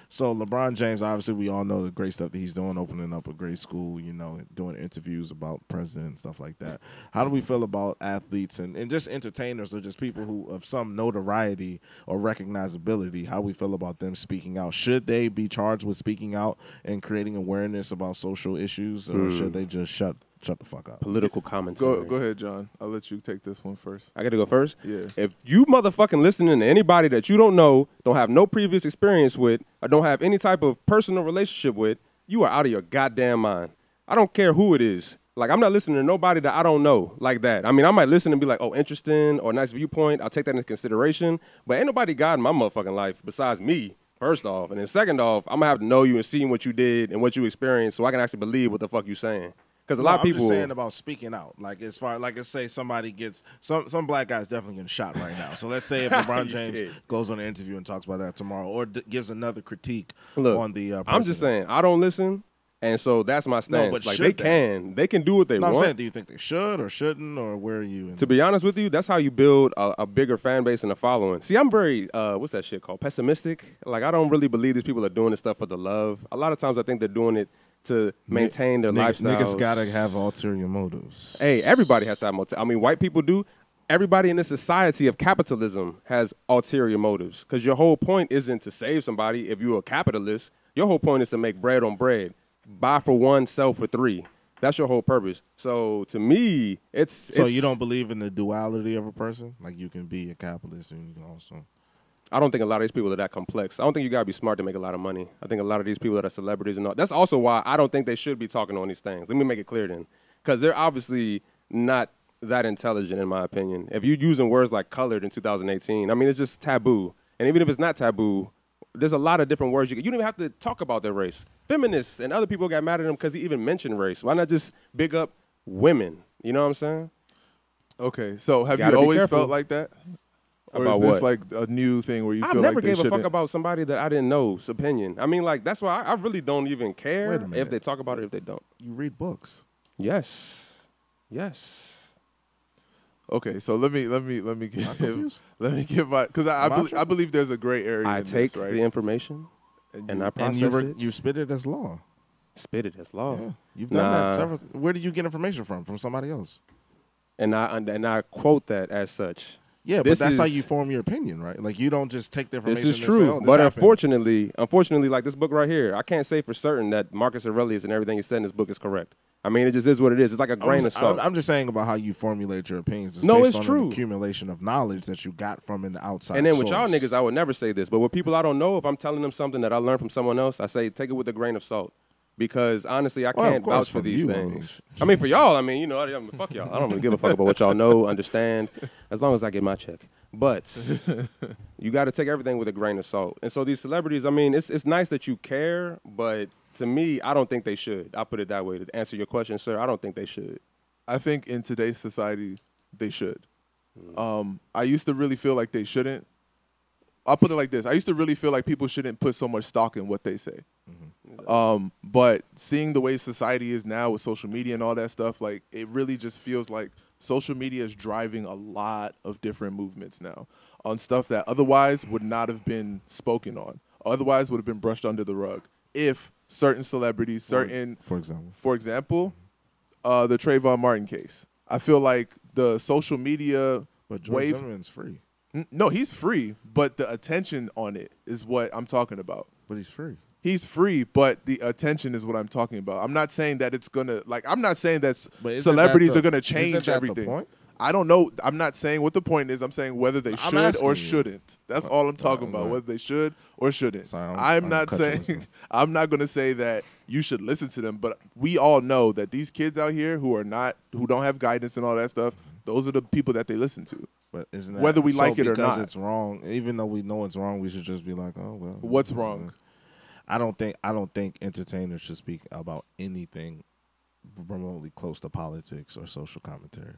so LeBron James, obviously we all know the great stuff that he's doing, opening up a great school, you know, doing interviews about president and stuff like that. How do we feel about athletes and just entertainers or just people who of some notoriety or recognizability? How do we feel about them speaking out? Should they be charged with speaking out and creating awareness about social issues, or should they just shut the fuck up? Political commentary. Go ahead, John. I'll let you take this one first. I got to go first? Yeah. If you motherfucking listening to anybody that you don't know, don't have no previous experience with, or don't have any type of personal relationship with, you are out of your goddamn mind. I don't care who it is. Like, I'm not listening to nobody that I don't know like that. I mean, I might listen and be like, oh, interesting or nice viewpoint. I'll take that into consideration. But ain't nobody God in my motherfucking life besides me, first off. And then second off, I'm going to have to know you and see what you did and what you experienced so I can actually believe what the fuck you saying. Because a lot of people. I'm just saying about speaking out. Like, as far, like, let's say somebody gets, some black guy's definitely getting shot right now. So let's say if LeBron James goes on an interview and talks about that tomorrow or gives another critique on the president. I'm just saying, I don't listen. And so that's my stance. But like, they can do what they want. I'm saying, do you think they should or shouldn't, or where are you? To be honest with you, that's how you build a bigger fan base and a following. See, I'm very, what's that shit called? Pessimistic. Like, I don't really believe these people are doing this stuff for the love. A lot of times I think they're doing it to maintain their lifestyles. Niggas gotta have ulterior motives. Hey, everybody has to have motives. I mean, white people do. Everybody in this society of capitalism has ulterior motives, because your whole point isn't to save somebody if you're a capitalist. Your whole point is to make bread on bread. Buy for one, sell for three. That's your whole purpose. So to me, it's... So you don't believe in the duality of a person? Like, you can be a capitalist and you can also... I don't think a lot of these people are that complex. I don't think you gotta be smart to make a lot of money. I think a lot of these people that are celebrities and all. That's also why I don't think they should be talking on these things. Let me make it clear then, because they're obviously not that intelligent in my opinion. If you're using words like colored in 2018, I mean it's just taboo. And even if it's not taboo, there's a lot of different words you don't even have to talk about their race. Feminists and other people got mad at him because he even mentioned race. Why not just big up women? You know what I'm saying? Okay, so have you Gotta be always careful. felt like that? Or About is this what? like a new thing where you I feel never like they gave a fuck shouldn't? about somebody that I didn't know's opinion. I mean, like, that's why I really don't even Wait care a minute. if they talk about it, if they don't. You read books. Yes. Yes. Okay, so let me give confused? my because Am I I believe there's a gray area. I in take this, right? the information and I And process it. you spit it as law. Spit it as law. Yeah. You've done that Nah. several. Where do you get information from? From somebody else. And I quote that as such. Yeah, but This that's how is- you form your opinion, right? Like you don't just take the information. This is and say, true, oh, this but happened. unfortunately, like this book right here, I can't say for certain that Marcus Aurelius and everything he said in this book is correct. I mean, it just is what it is. It's like a grain of salt. I'm just saying about how you formulate your opinions. It's No, based it's on true. an accumulation of knowledge that you got from an outside. And then with y'all source. niggas, I would never say this, but with people I don't know, if I'm telling them something that I learned from someone else, I say take it with a grain of salt. Because honestly, I Well, of can't course, vouch for from these you, I things. I mean, for y'all, I mean, you know, fuck y'all. I don't really give a fuck about what y'all know, understand, as long as I get my check. But you got to take everything with a grain of salt. And so these celebrities, I mean, it's nice that you care, but to me, I don't think they should. I'll put it that way. To answer your question, sir, I don't think they should. I think in today's society they should. I used to really feel like they shouldn't. I'll put it like this: I used to really feel like people shouldn't put so much stock in what they say. But seeing the way society is now with social media and all that stuff, like it really just feels like social media is driving a lot of different movements now on stuff that otherwise would not have been spoken on, otherwise would have been brushed under the rug if certain celebrities, for example, the Trayvon Martin case. I feel like the social media but George wave. Zimmerman's free, No, he's free, but the attention on it is what I'm talking about. but he's free. He's free, but the attention is what I'm talking about. I'm not saying that it's gonna I'm not saying that But isn't celebrities that are gonna isn't change that the everything. point? I don't know. I'm not saying what the point is. I'm saying whether they should asking or you. shouldn't. That's all I'm talking about. right. Whether they should or shouldn't. Sorry, I'm I'm not cut you saying. wisdom. I'm not gonna say that you should listen to them. But we all know that these kids out here who don't have guidance and all that stuff. Those are the people that they listen to. But isn't that Whether we so like it or because not. it's wrong? Even though we know it's wrong, we should just be like, oh well. What's wrong? I don't think entertainers should speak about anything remotely close to politics or social commentary.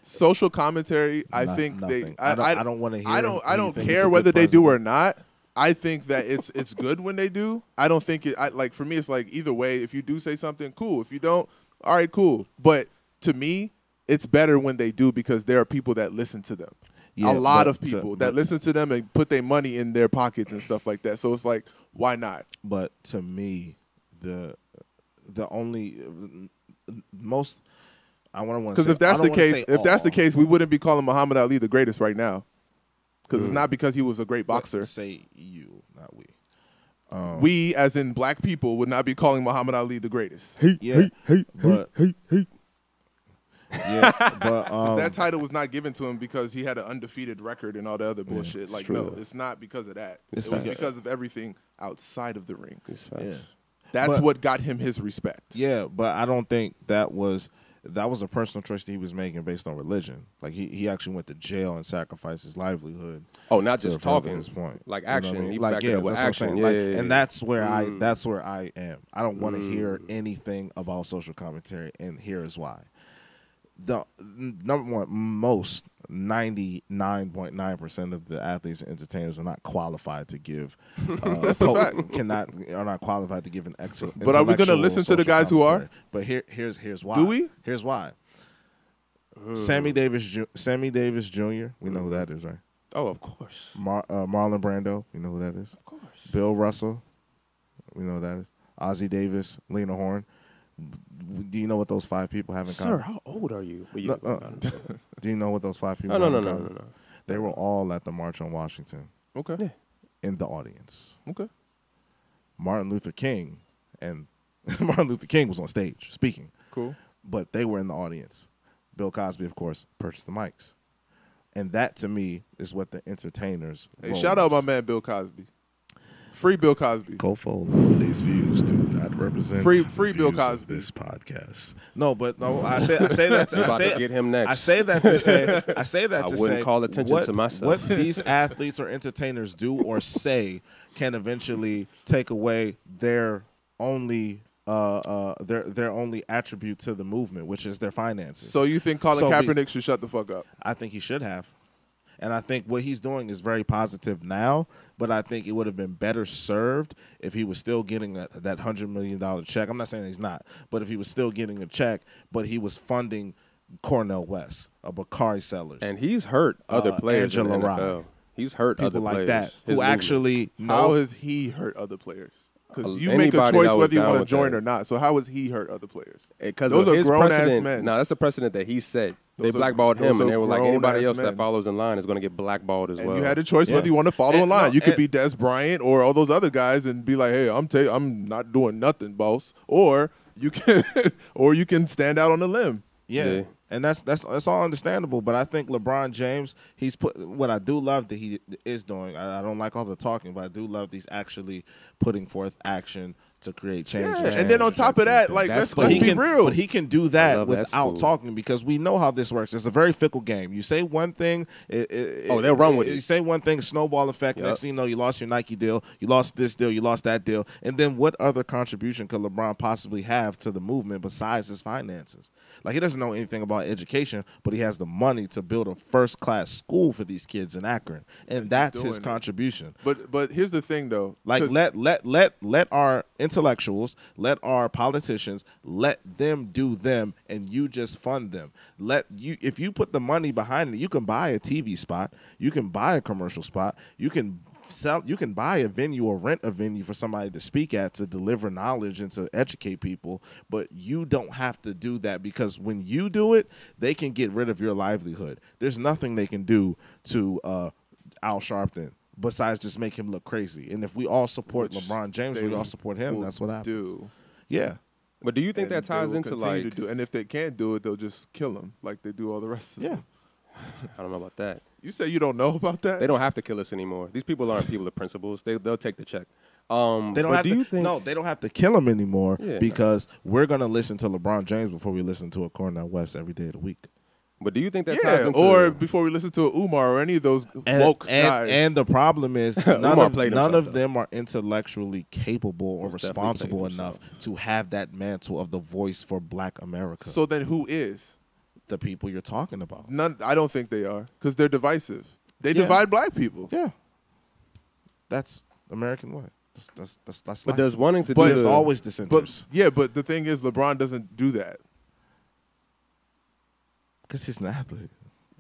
Social commentary, I think nothing. I don't want to hear. I don't anything. He's care a whether good they do or president. not. I think that it's good when they do. I don't think like for me it's like either way. If you do say something, cool. If you don't, all right, cool. But to me, it's better when they do because there are people that listen to them. Yeah, a lot but of people that listen to them and put their money in their pockets and stuff like that. So it's like, why not? But to me, the only most I want to Because if that's the case, we wouldn't be calling Muhammad Ali the greatest right now. Because it's not because he was a great boxer. Say you, not we. We, as in black people, would not be calling Muhammad Ali the greatest. Yeah, but yeah, but 'Cause that title was not given to him because he had an undefeated record and all the other bullshit. it's Like, true. no, it's not because of that. It's It was facts. because of everything outside of the ring. It's facts. yeah. That's But- what got him his respect. Yeah, but I don't think that was a personal choice that he was making based on religion. Like he actually went to jail and sacrificed his livelihood. Oh, not to just further talking. his point. Like You know what action. I mean? He Like backed it up with that's what I'm action. saying. Yeah, Like, yeah, yeah. and that's where I am. I don't want to hear anything about social commentary, and here is why. The number one, most 99.9% of the athletes and entertainers are not qualified to give. That's a fact. Are not qualified to give an excellent. But are we gonna listen to the guys who are? But here's why. Do we? Here's why. Sammy Davis Jr. We know who that is, right? Oh, of course. Marlon Brando. We know who that is. Of course. Bill Russell. We know who that is. Ozzie Davis, Lena Horne. Do you know what those 5 people have in Sir, common? how old are you? Well, Do you know what those 5 people no, have no, in no, common? no, no. They were all at the March on Washington Okay. Yeah. in the audience. Okay. Martin Luther King was on stage speaking, Cool. but they were in the audience. Bill Cosby, of course, purchased the mics. And that, to me, is what the entertainers. Hey, shout out my man Bill Cosby. Free Bill Cosby. Kofo, these views do not represent free the Bill views of Cosby. this podcast. No, but no, I say that. We're about to get him next. I say that to say. I say that I to wouldn't say call attention to myself. What these athletes or entertainers do or say can eventually take away their only their only attribute to the movement, which is their finances. So you think Colin Kaepernick should shut the fuck up? I think he should have. And I think what he's doing is very positive now, but I think it would have been better served if he was still getting that $100 million check. I'm not saying he's not, but if he was still getting a check, but he was funding Cornell West, Bakari Sellers. And he's hurt other players Angela in the NFL. Rye. He's hurt People other like players. that His who movement. actually know. How has he hurt other players? Because you make a Anybody choice that was whether you down want to with join that. or not. So how has he hurt other players? Because Those are his grown-ass precedent- men. No, that's the precedent that he set. They Those are- blackballed him, those and are they were like, anybody grown-ass else men. that follows in line is going to get blackballed as And well. you had a choice Yeah. whether you want to follow in And line. no, You could and- be Des Bryant or all those other guys and be like, hey, I'm not doing nothing, boss. Or you can stand out on the limb. Yeah. And that's all understandable, but I think LeBron James, he's put what I do love that he is doing. I don't like all the talking, but I do love he's actually putting forth action to create change. Yeah, and then on top of that, like let's But be real. But he can do I that love that without school. talking because we know how this works. It's a very fickle game. You say one thing, they'll run with it. You say one thing, snowball effect. Yep. Next thing you know, you lost your Nike deal, you lost this deal, you lost that deal, and then what other contribution could LeBron possibly have to the movement besides his finances? Like he doesn't know anything about education, but he has the money to build a first-class school for these kids in Akron, and that's his doing it. contribution. But here's the thing though. Like 'cause- let our intellectuals, let our politicians, let them do them, and you just fund them. If you put the money behind it, you can buy a TV spot, you can buy a commercial spot, you can buy a venue or rent a venue for somebody to speak at, to deliver knowledge and to educate people, but you don't have to do that because when you do it, they can get rid of your livelihood. There's nothing they can do to Al Sharpton besides just make him look crazy. And if we all support Which LeBron James, they we all support him. will That's what happens. do. Yeah. But do you think And that ties they will into continue like? to do. And if they can't do it, they'll just kill him like they do all the rest of Yeah. them. I don't know about that. You say you don't know about that? They don't have to kill us anymore. These people aren't people of principles. They'll take the check. They don't but have do to, you think? no, they don't have to kill him anymore Yeah, because we're going to listen to LeBron James before we listen to a Cornell West every day of the week. But do you think that ties Yeah, into? or before we listen to a Umar or any of those woke guys. And the problem is Umar played none himself, of them are intellectually capable or Most definitely responsible played enough himself. to have that mantle of the voice for Black America. So then who is? The people you're talking about. None. I don't think they are because they're divisive. They Yeah. divide black people. Yeah. That's American way. That's But life. does wanting to But do There's the- always But dissenters. but the thing is, LeBron doesn't do that. Because he's an athlete.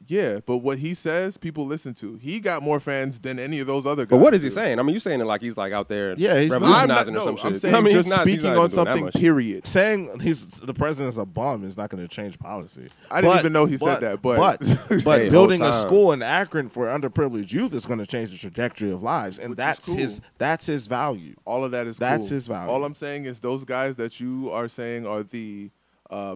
Yeah, but what he says, people listen to. He got more fans than any of those other guys. But what is he do. saying? I mean, you saying it like he's like out there Yeah, he's not. revolutionizing or some I'm shit. saying I mean, just he's not- he's speaking not on even doing that something, much. period. Saying the president's a bum is not going to change policy. I didn't even know he said that, but- Hey, building whole a time. school in Akron for underprivileged youth is going to change the trajectory of lives, and Which is that's cool. his value. All of that is That's cool. his value. All I'm saying is those guys that you are saying are the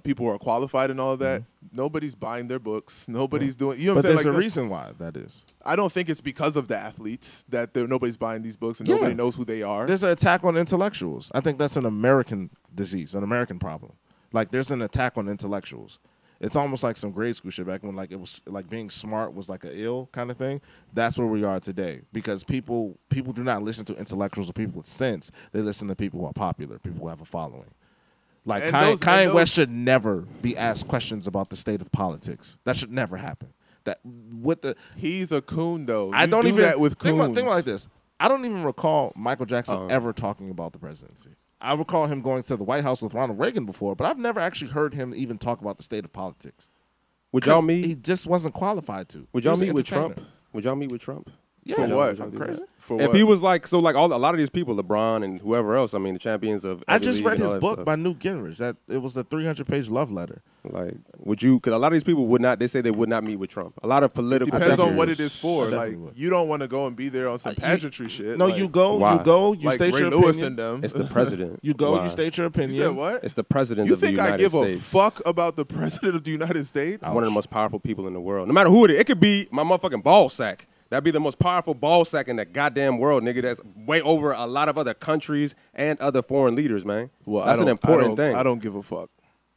people who are qualified and all of that, nobody's buying their books. Nobody's doing, you know what But I'm saying? there's a Like, reason why that is. I don't think it's because of the athletes that nobody's buying these books and Yeah. nobody knows who they are. There's an attack on intellectuals. I think that's an American disease, an American problem. Like there's an attack on intellectuals. It's almost like some grade school shit back when like it was like being smart was like an ill kind of thing. That's where we are today because people do not listen to intellectuals or people with sense. They listen to people who are popular, people who have a following. Like And Kanye those- West should never be asked questions about the state of politics. That should never happen. That what the He's a coon, though. I You don't do even that with think coons. about it like this. I don't even recall Michael Jackson ever talking about the presidency. I recall him going to the White House with Ronald Reagan before, but I've never actually heard him even talk about the state of politics. Would y'all 'Cause meet? He just wasn't qualified to. Would He y'all was an meet with entertainer. Trump? Would y'all meet with Trump? Yeah, For what? I'm crazy. For If what? he was like, so like a lot of these people, LeBron and whoever else, I mean, the champions of. I every just league read and all his that book stuff. by Newt Gingrich. That it was a 300-page love letter. Like, would you? Because a lot of these people would not. They say they would not meet with Trump. A lot of political. Depends on figures. what it is for. I Like, definitely would. you don't want to go and be there on some pageantry shit. No, like, you go, Why? you like state Ray your Lewis opinion. and them. It's the president. You go, Why? you state your opinion. You said what? It's the president You of the think United I give States. a fuck about the president of the United States? One of the most powerful people in the world. No matter who it is. It could be my motherfucking ball sack. That'd be the most powerful ball sack in the goddamn world, nigga. That's way over a lot of other countries and other foreign leaders, man. Well, that's an important thing. I don't give a fuck.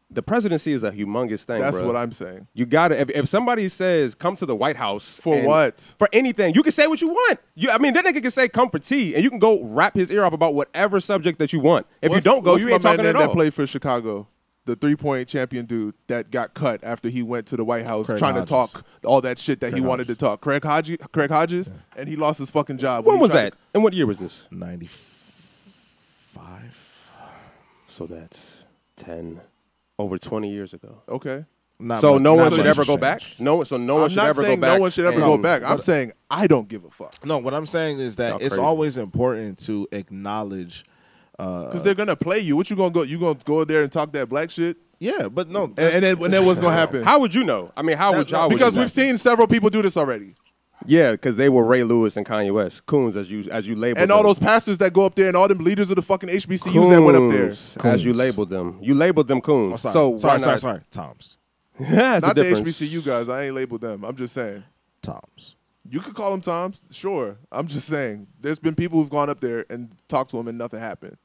The presidency is a humongous thing, That's bro. what I'm saying. You gotta. If somebody says come to the White House For and- what? For anything, you can say what you want. I mean, that nigga can say come for tea, and you can go wrap his ear off about whatever subject that you want. If you don't go, what's you my ain't man talking at that all. played for Chicago? The 3-point champion dude that got cut after he went to the White House Craig trying Hodges. to talk all that shit that Craig he wanted to talk. Craig Hodges, and he lost his fucking job. When he was tried that? And what year was this? 95. So that's 10, over 20 years ago. Okay. Not So much- no not one should much ever go changed. back. No one should I'm ever not go saying back. no one should ever and- go back. I'm saying I don't give a fuck. No, what I'm saying is that Y'all it's crazy. always important to acknowledge. Because they're gonna play you. What you gonna go? You gonna go there and talk that black shit? Yeah, but no. And then what's gonna happen? How would you know? I mean, how would y'all? Because we've seen several people do this already. Yeah, because they were Ray Lewis and Kanye West, Coons, as you labeled And them. all those pastors that go up there and all them leaders of the fucking HBCUs that went up there. Coons, as you labeled them. You labeled them Coons. Oh, sorry. So why sorry, not? sorry. Toms. That's Not the the difference. HBCU guys. I ain't labeled them. I'm just saying. Toms. You could call them Toms, sure. I'm just saying. There's been people who've gone up there and talked to them and nothing happened.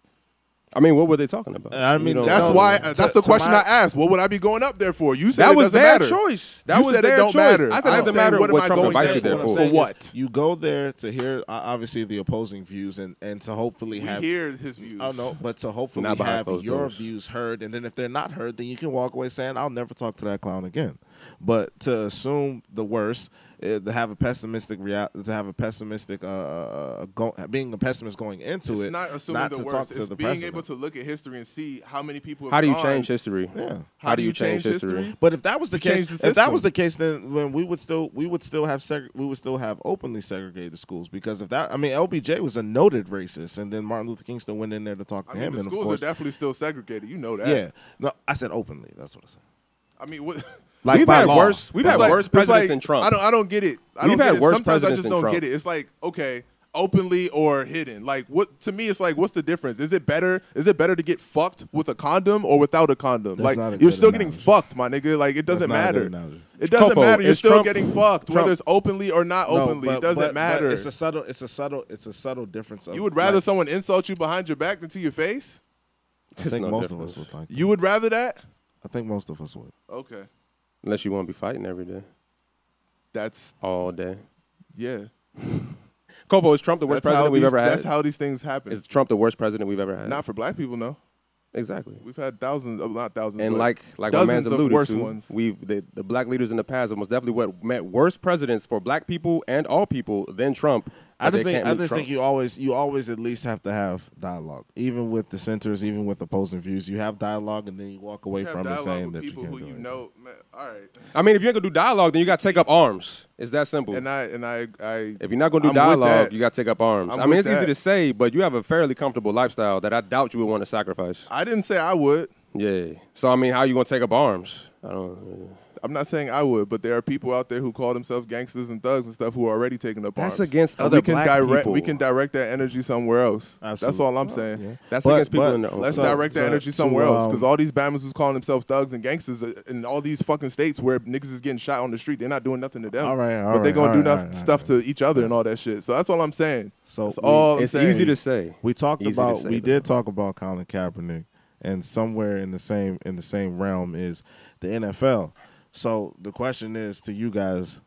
I mean, what were they talking about? I mean, You know, That's No, why. to- That's the to question my- I asked. What would I be going up there for? You said that it was doesn't their matter. choice. That You was said it their don't choice. matter. I said it I'm doesn't saying, matter what am what I Trump going invites you there there for? for. For what? You go there to hear obviously the opposing views and to hopefully We have. hear his views. Oh no, but to hopefully Not behind have closed your doors. views heard, and then if they're not heard, then you can walk away saying, "I'll never talk to that clown again." But to assume the worst, to have a pessimistic being a pessimist going into It's it, not assuming the to worst. talk to It's the being president. able to look at history and see how many people have How do you gone. change history? Yeah. How do you change history? But if that was the You change case, the if that was system. the case, then when we would still have openly segregated schools, because if that, I mean, LBJ was a noted racist, and then Martin Luther King still went in there to talk to I mean, him. the And of schools are course, definitely still segregated. You know that. yeah, no, I said openly. That's what I said. I mean, what? Like We've by had law. worse. We've It's had like- worse it's presidents like, than Trump. I don't get it. I We've don't had get it. worse Sometimes I presidents just than don't Trump. get it. It's like, okay, openly or hidden. Like, what to me, it's like, what's the difference? Is it better? Is it better to get fucked with a condom or without a condom? That's like, not a you're good still getting analogy. fucked, my nigga. Like, it doesn't That's not a matter. good analogy. It doesn't Copo, matter. You're is still Trump- getting fucked, Trump- whether it's openly or not No, openly. but- It doesn't but matter. It's a subtle difference. Of, You would rather like, someone insult you behind your back than to your face? I think no most difference. of us would like. You would rather that? I think most of us would. Okay, Unless you want to be fighting every day, that's all day. yeah. Copo, is Trump the worst That's how president we've these- ever had? That's how these things happen. Is Trump the worst president we've ever had? Not for black people, no. Exactly. We've had thousands, not thousands, And but like my dozens man's of alluded worse to, ones. the black leaders in the past have most definitely what met worse presidents for black people and all people than Trump. I but just they think can't meet Trump. you always at least have to have dialogue, even with dissenters, even with opposing views. You have dialogue, and then you walk away You have from it dialogue saying with that you people can't who do you it. know. Man, all right, I mean, if you ain't gonna do dialogue, then you gotta take up arms. It's that simple. and I If you're not gonna do I'm with dialogue, that. you gotta take up arms. I'm I mean, with it's easy that. to say, but you have a fairly comfortable lifestyle that I doubt you would want to sacrifice. I didn't say I would. Yeah. So I mean, how you gonna take up arms? I don't. I'm not saying I would, but there are people out there who call themselves gangsters and thugs and stuff who are already taking up That's arms. against And other we can black direct. people. We can direct that energy somewhere else. That's Absolutely. all I'm saying. Yeah. That's But- against people but in the. Let's So- direct that so- energy so, somewhere else, because all these Bammers who's calling themselves thugs and gangsters in all these fucking states where niggas is getting shot on the street, they're not doing nothing to them. All right, all but they right, gonna all do right, nothing all right, stuff all to each other and all that shit. So that's all I'm saying. So That's all I'm It's saying. easy to say. We talked Easy to about say, we though. did talk about Colin Kaepernick, and somewhere in the same realm is the NFL. So the question is to you guys: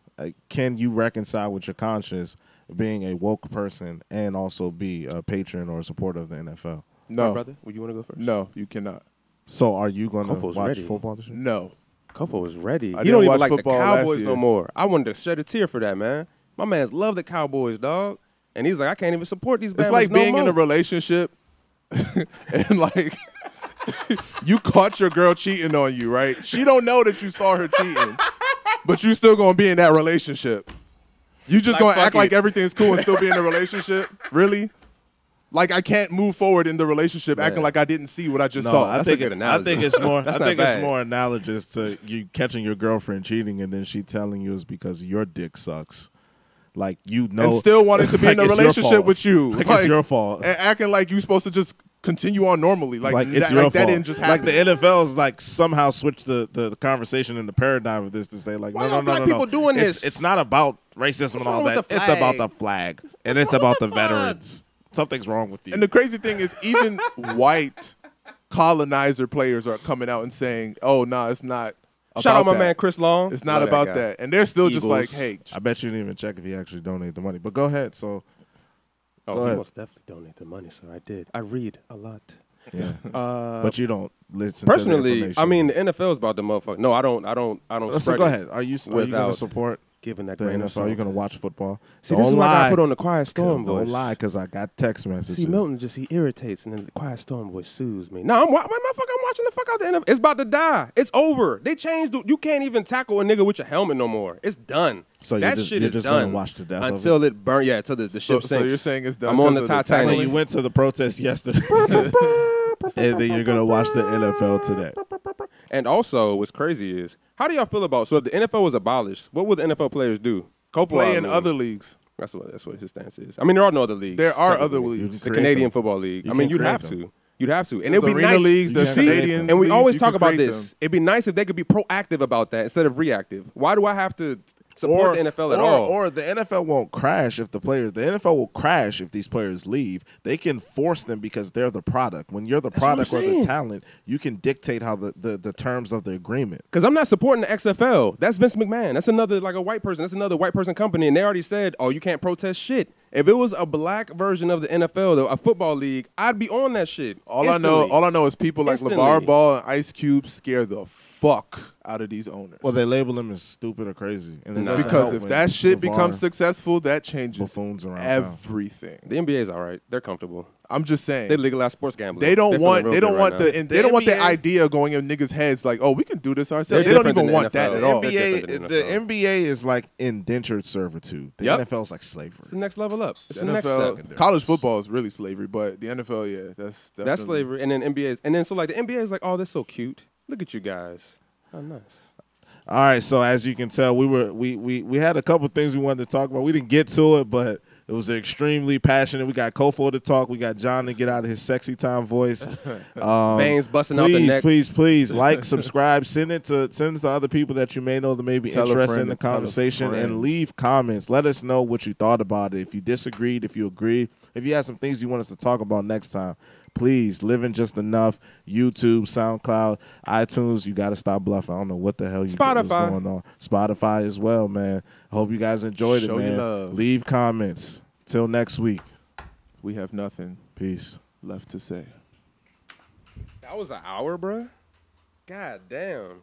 can you reconcile with your conscience being a woke person and also be a patron or a supporter of the NFL? No, brother, would you want to go first? no, you cannot. So are you going to Kofo's watch ready. football this year? No. Kofo was ready. I He didn't don't even watch like the football last Cowboys year. no more. I wanted to shed a tear for that, man. My man's love the Cowboys, dog. And he's like, I can't even support these It's Bama's like no being in more. a relationship and like you caught your girl cheating on you, right? She don't know that you saw her cheating, but you still gonna be in that relationship. You just Like, gonna fuck act like it. everything's cool and still be in a relationship? Really? Like I can't move forward in the relationship Man. acting like I didn't see what I just No, saw. That's a good analogy. I think it's more. That's I not think it's bad. more analogous to you catching your girlfriend cheating and then she telling you it's because your dick sucks. Like you know, and still wanting to be like in a it's your relationship fault. with you. Like it's your fault. And acting like you're supposed to just continue on normally. Like, It's that, your like that fault. didn't just Like happen. the NFL's like somehow switched the conversation and the paradigm of this to say like Why no are black people doing It's- this? It's not about racism and wrong all with that. the It's about flag? the flag and it's about the fuck? veterans. Something's wrong with you. And the crazy thing is, even white colonizer players are coming out and saying, "Oh no, it's not." Shout out my that. man Chris Long. It's not Love about guy. that. And they're still just like, Eagles. "Hey, I bet you didn't even check if he actually donated the money. But go ahead. So Oh, Go he ahead. most definitely donate the money, sir. I did. I read a lot. yeah, but you don't listen. Personally, to the I mean, information. the NFL is about the motherfucker. No, I don't. So spread go it ahead. Are you going to without support giving that the grain of NFL? Are you salt. going to watch football? See, Don't this is why I lie. gotta put on the Quiet Storm voice. Don't lie, because I got text messages. See, Milton he irritates, and then the Quiet Storm voice soothes me. No, I'm watching the fuck out the NFL. It's about to die. It's over. They changed. You can't even tackle a nigga with your helmet no more. It's done. So that you're shit just is gonna done watch the death of until it burn. Yeah, until the ship sinks. so you're saying it's done I'm on the 'cause of the Titanic. So tackling? you went to the protest yesterday, and then you're gonna watch the NFL today. And also, what's crazy is, how do y'all feel about? So if the NFL was abolished, what would the NFL players do? play in other leagues. That's what his stance is. I mean, there are no other leagues. There are other technically. leagues. The Create Canadian them. Football League. You I mean, can you'd create have them. to. You'd have to. And There's it'd be arena nice. leagues, there's See? Canadian And we leagues, always you talk can about create this. them. It'd be nice if they could be proactive about that instead of reactive. Why do I have to support the NFL at all? Or the NFL won't crash if the NFL will crash if these players leave. They can force them because they're the product. When you're the That's what I'm product or the saying. talent, you can dictate how the terms of the agreement. Because I'm not supporting the XFL. That's Vince McMahon. That's another like a white person. That's another white person company, and they already said, "Oh, you can't protest shit." If it was a black version of the NFL, a football league, I'd be on that shit. All instantly. I know is people like Instantly. LeVar Ball and Ice Cube scare the fuck out of these owners. Well, they label them as stupid or crazy, and it Nah. doesn't because help if when that shit LeVar becomes successful, that changes buffoons around town. everything. The NBA is all right. They're comfortable. I'm just saying. They legalize sports gambling. They don't They're want. feeling They real don't good want right the. now. And they don't want the NBA idea going in niggas' heads like, oh, we can do this ourselves. They're They don't different even than want the that NFL. at all. They're different than the the NFL. NBA is like indentured servitude. The Yep. NFL is like slavery. It's the next level up. It's The the next NFL, step. college football is really slavery, but the NFL, yeah, that's definitely. That's slavery. And then NBA is, and then so like the NBA is like, oh, that's so cute. Look at you guys. Oh, nice. All right, so as you can tell, we had a couple things we wanted to talk about. We didn't get to it, but it was extremely passionate. We got Kofo to talk. We got John to get out of his sexy time voice. Veins busting out the neck. Please, like, subscribe, send it to other people that you may know that may be Tell a interested friend in the and tell a conversation, and friend. leave comments. Let us know what you thought about it. If you disagreed, if you agreed, if you had some things you want us to talk about next time. Please, Living Just Enough, YouTube, SoundCloud, iTunes. You got to stop bluffing. I don't know what the hell you what's Spotify. going on. Spotify as well, man. I hope you guys enjoyed Show it, your man. love. Leave comments. Till next week. We have nothing Peace. left to say. That was an hour, bruh. God damn.